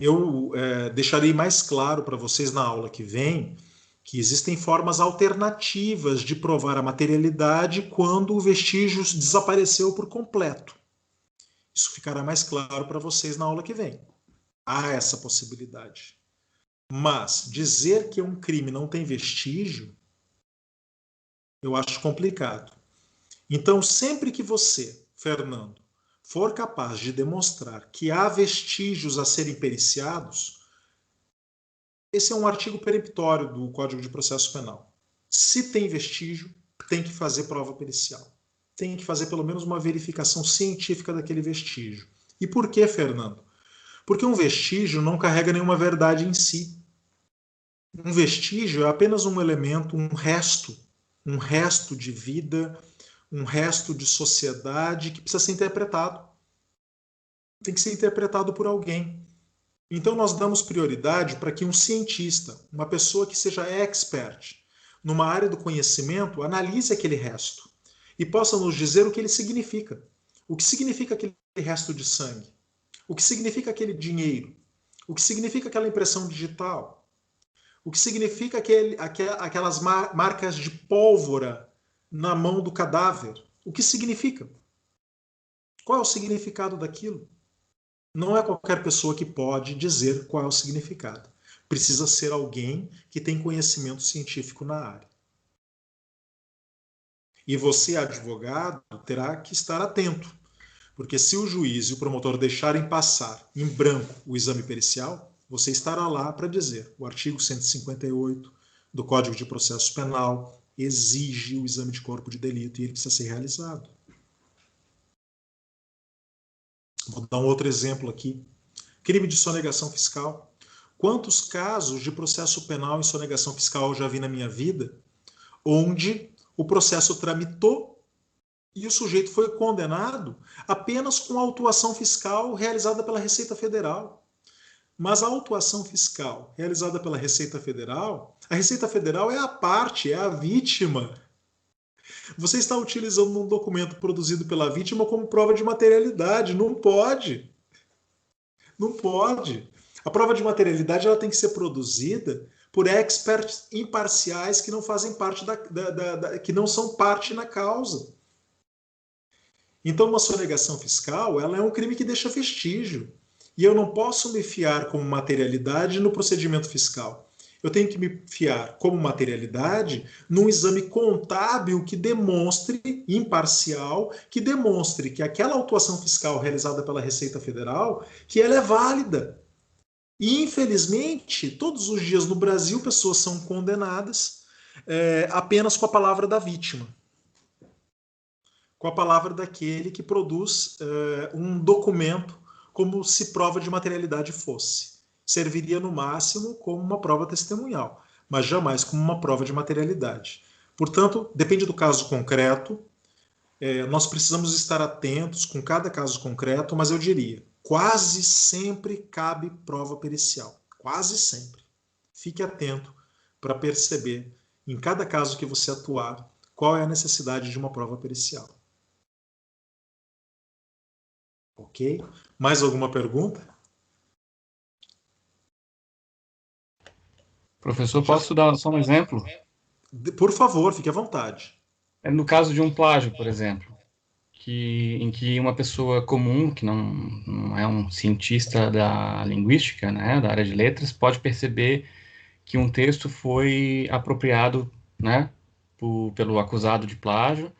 Eu deixarei mais claro para vocês na aula que vem que existem formas alternativas de provar a materialidade quando o vestígio desapareceu por completo. Isso ficará mais claro para vocês na aula que vem. Há essa possibilidade. Mas dizer que um crime não tem vestígio, eu acho complicado. Então, sempre que você, Fernando, for capaz de demonstrar que há vestígios a serem periciados, esse é um artigo peremptório do Código de Processo Penal. Se tem vestígio, tem que fazer prova pericial. Tem que fazer pelo menos uma verificação científica daquele vestígio. E por que, Fernando? Porque um vestígio não carrega nenhuma verdade em si. Um vestígio é apenas um elemento, um resto de vida, um resto de sociedade que precisa ser interpretado. Tem que ser interpretado por alguém. Então nós damos prioridade para que um cientista, uma pessoa que seja expert numa área do conhecimento, analise aquele resto e possa nos dizer o que ele significa. O que significa aquele resto de sangue? O que significa aquele dinheiro? O que significa aquela impressão digital? O que significa aquelas marcas de pólvora na mão do cadáver? O que significa? Qual é o significado daquilo? Não é qualquer pessoa que pode dizer qual é o significado. Precisa ser alguém que tem conhecimento científico na área. E você, advogado, terá que estar atento, porque se o juiz e o promotor deixarem passar em branco o exame pericial, você estará lá para dizer: o artigo 158 do Código de Processo Penal exige o exame de corpo de delito e ele precisa ser realizado. Vou dar um outro exemplo aqui. Crime de sonegação fiscal. Quantos casos de processo penal em sonegação fiscal eu já vi na minha vida, onde o processo tramitou e o sujeito foi condenado apenas com a autuação fiscal realizada pela Receita Federal. Mas a autuação fiscal realizada pela Receita Federal, a Receita Federal é a parte, é a vítima. Você está utilizando um documento produzido pela vítima como prova de materialidade. Não pode. Não pode. A prova de materialidade ela tem que ser produzida por experts imparciais que não fazem parte que não são parte na causa. Então, uma sonegação fiscal ela é um crime que deixa vestígio. E eu não posso me fiar como materialidade no procedimento fiscal. Eu tenho que me fiar como materialidade num exame contábil que demonstre, imparcial, que demonstre que aquela autuação fiscal realizada pela Receita Federal, que ela é válida. E, infelizmente, todos os dias no Brasil, pessoas são condenadas apenas com a palavra da vítima. Com a palavra daquele que produz um documento como se prova de materialidade fosse. Serviria no máximo como uma prova testemunhal, mas jamais como uma prova de materialidade. Portanto, depende do caso concreto, nós precisamos estar atentos com cada caso concreto, mas eu diria, quase sempre cabe prova pericial. Quase sempre. Fique atento para perceber, em cada caso que você atuar, qual é a necessidade de uma prova pericial. Ok? Mais alguma pergunta? Professor, posso dar só um exemplo? Por favor, fique à vontade. No caso de um plágio, por exemplo, em que uma pessoa comum, que não é um cientista da linguística, né, da área de letras, pode perceber que um texto foi apropriado, né, pelo acusado de plágio,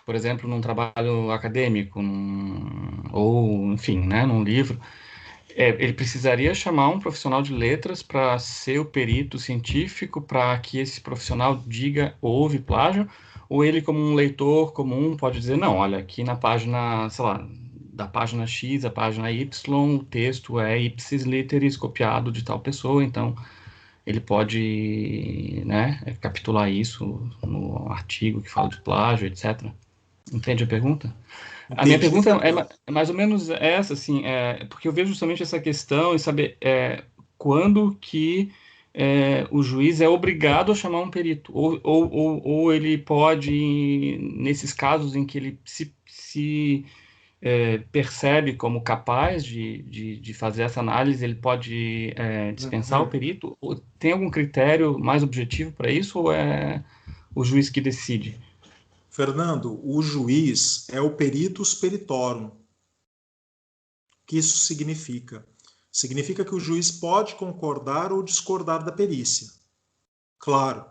por exemplo, num trabalho acadêmico, ou, enfim, né, num livro. Ele precisaria chamar um profissional de letras para ser o perito científico, para que esse profissional diga houve plágio, ou ele, como um leitor comum, pode dizer, não, olha, aqui na página, sei lá, da página X à página Y, o texto é ipsis literis copiado de tal pessoa, então ele pode, né, capitular isso no artigo que fala de plágio, etc. Entende a pergunta? A minha pergunta é mais ou menos essa, assim, porque eu vejo justamente essa questão em saber quando que o juiz é obrigado a chamar um perito, ou ele pode, nesses casos em que ele se percebe como capaz de fazer essa análise, ele pode dispensar o perito? Ou tem algum critério mais objetivo para isso, ou é o juiz que decide? Fernando, o juiz é o peritus peritorum. O que isso significa? Significa que o juiz pode concordar ou discordar da perícia. Claro,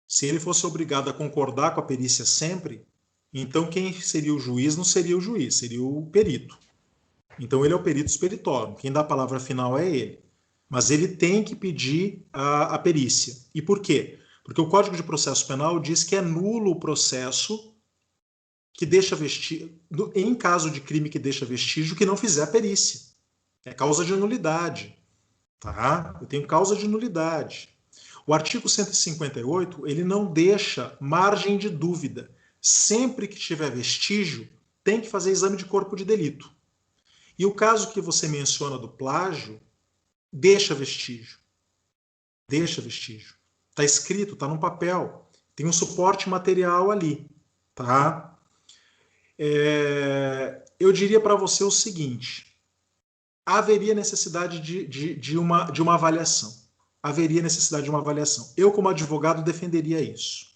se ele fosse obrigado a concordar com a perícia sempre, então quem seria o juiz não seria o juiz, seria o perito. Então ele é o peritus peritorum, quem dá a palavra final é ele. Mas ele tem que pedir a perícia. E por quê? Porque o Código de Processo Penal diz que é nulo o processo que deixa vestígio, em caso de crime que deixa vestígio, que não fizer a perícia. É causa de nulidade. Tá? Eu tenho causa de nulidade. O artigo 158, ele não deixa margem de dúvida. Sempre que tiver vestígio, tem que fazer exame de corpo de delito. E o caso que você menciona do plágio, deixa vestígio. Deixa vestígio. Está escrito, está no papel. Tem um suporte material ali. Tá? Eu diria para você o seguinte: haveria necessidade de uma avaliação. Haveria necessidade de uma avaliação. Eu, como advogado, defenderia isso.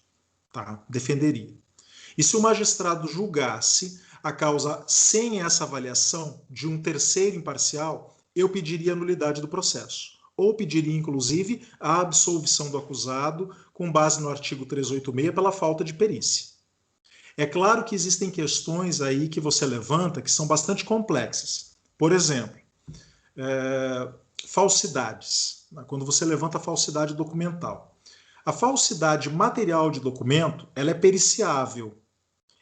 Tá? Defenderia. E se o magistrado julgasse a causa sem essa avaliação de um terceiro imparcial, eu pediria a nulidade do processo. Ou pediria, inclusive, a absolvição do acusado com base no artigo 386 pela falta de perícia. É claro que existem questões aí que você levanta que são bastante complexas. Por exemplo, falsidades. Quando você levanta a falsidade documental. A falsidade material de documento, ela é periciável.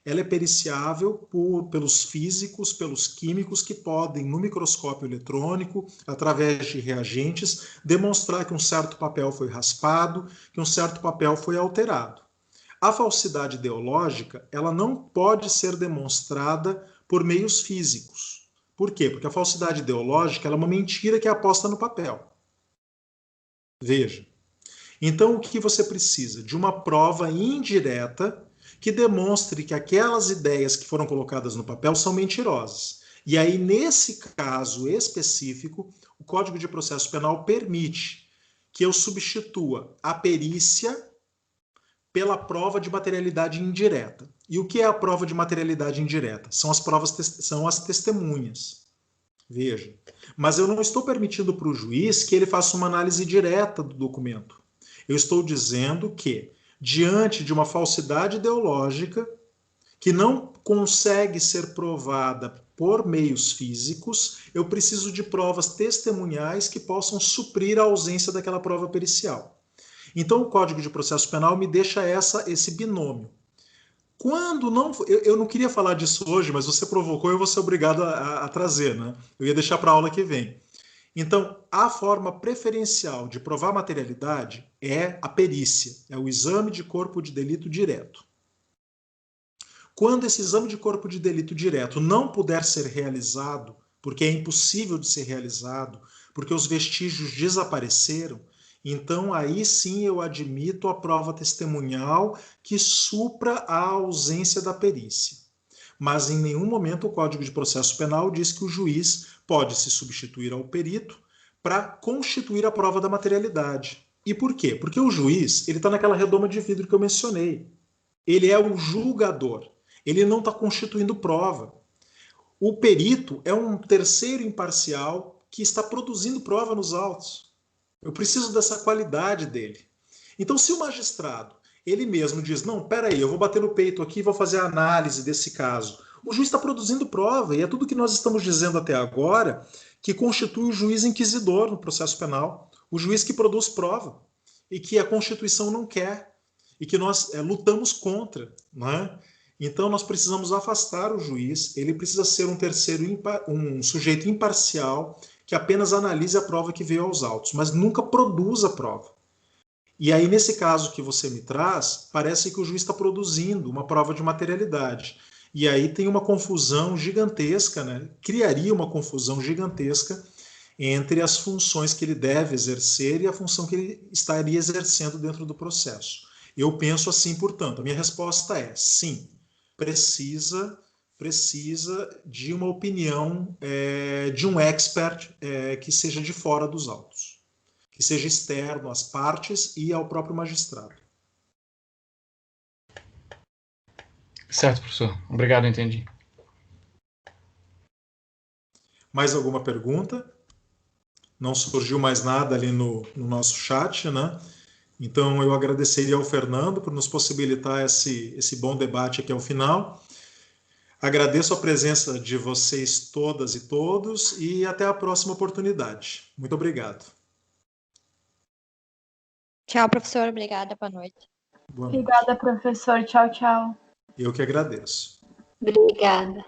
Ela é periciável pelos físicos, pelos químicos que podem, no microscópio eletrônico, através de reagentes, demonstrar que um certo papel foi raspado, que um certo papel foi alterado. A falsidade ideológica, ela não pode ser demonstrada por meios físicos. Por quê? Porque a falsidade ideológica ela é uma mentira que é aposta no papel. Veja. Então, o que você precisa? De uma prova indireta que demonstre que aquelas ideias que foram colocadas no papel são mentirosas. E aí, nesse caso específico, o Código de Processo Penal permite que eu substitua a perícia pela prova de materialidade indireta. E o que é a prova de materialidade indireta? São as testemunhas. Veja. Mas eu não estou permitindo para o juiz que ele faça uma análise direta do documento. Eu estou dizendo que, diante de uma falsidade ideológica que não consegue ser provada por meios físicos, eu preciso de provas testemunhais que possam suprir a ausência daquela prova pericial. Então, o Código de Processo Penal me deixa esse binômio. Quando não... Eu não queria falar disso hoje, mas você provocou e eu vou ser obrigado a trazer, né? Eu ia deixar para a aula que vem. Então, a forma preferencial de provar materialidade é a perícia, é o exame de corpo de delito direto. Quando esse exame de corpo de delito direto não puder ser realizado, porque é impossível de ser realizado, porque os vestígios desapareceram, então aí sim eu admito a prova testemunhal que supra a ausência da perícia. Mas em nenhum momento o Código de Processo Penal diz que o juiz pode se substituir ao perito para constituir a prova da materialidade. E por quê? Porque o juiz ele está naquela redoma de vidro que eu mencionei. Ele é o julgador. Ele não está constituindo prova. O perito é um terceiro imparcial que está produzindo prova nos autos. Eu preciso dessa qualidade dele. Então, se o magistrado, ele mesmo diz, não, peraí, eu vou bater no peito aqui e vou fazer a análise desse caso. O juiz está produzindo prova, e é tudo que nós estamos dizendo até agora que constitui o juiz inquisidor no processo penal. O juiz que produz prova, e que a Constituição não quer, e que nós lutamos contra, não é? Então, nós precisamos afastar o juiz, ele precisa ser um sujeito imparcial que apenas analise a prova que veio aos autos, mas nunca produza a prova. E aí, nesse caso que você me traz, parece que o juiz está produzindo uma prova de materialidade. E aí tem uma confusão gigantesca, né? Criaria uma confusão gigantesca entre as funções que ele deve exercer e a função que ele estaria exercendo dentro do processo. Eu penso assim, portanto, a minha resposta é sim, precisa precisa de uma opinião de um expert que seja de fora dos autos, que seja externo às partes e ao próprio magistrado. Certo, professor. Obrigado, entendi. Mais alguma pergunta? Não surgiu mais nada ali no nosso chat, né? Então, eu agradeceria ao Fernando por nos possibilitar esse bom debate aqui ao final. Agradeço a presença de vocês todas e todos e até a próxima oportunidade. Muito obrigado. Tchau, professor. Obrigada. Boa noite. Boa noite. Obrigada, professor. Tchau, tchau. Eu que agradeço. Obrigada.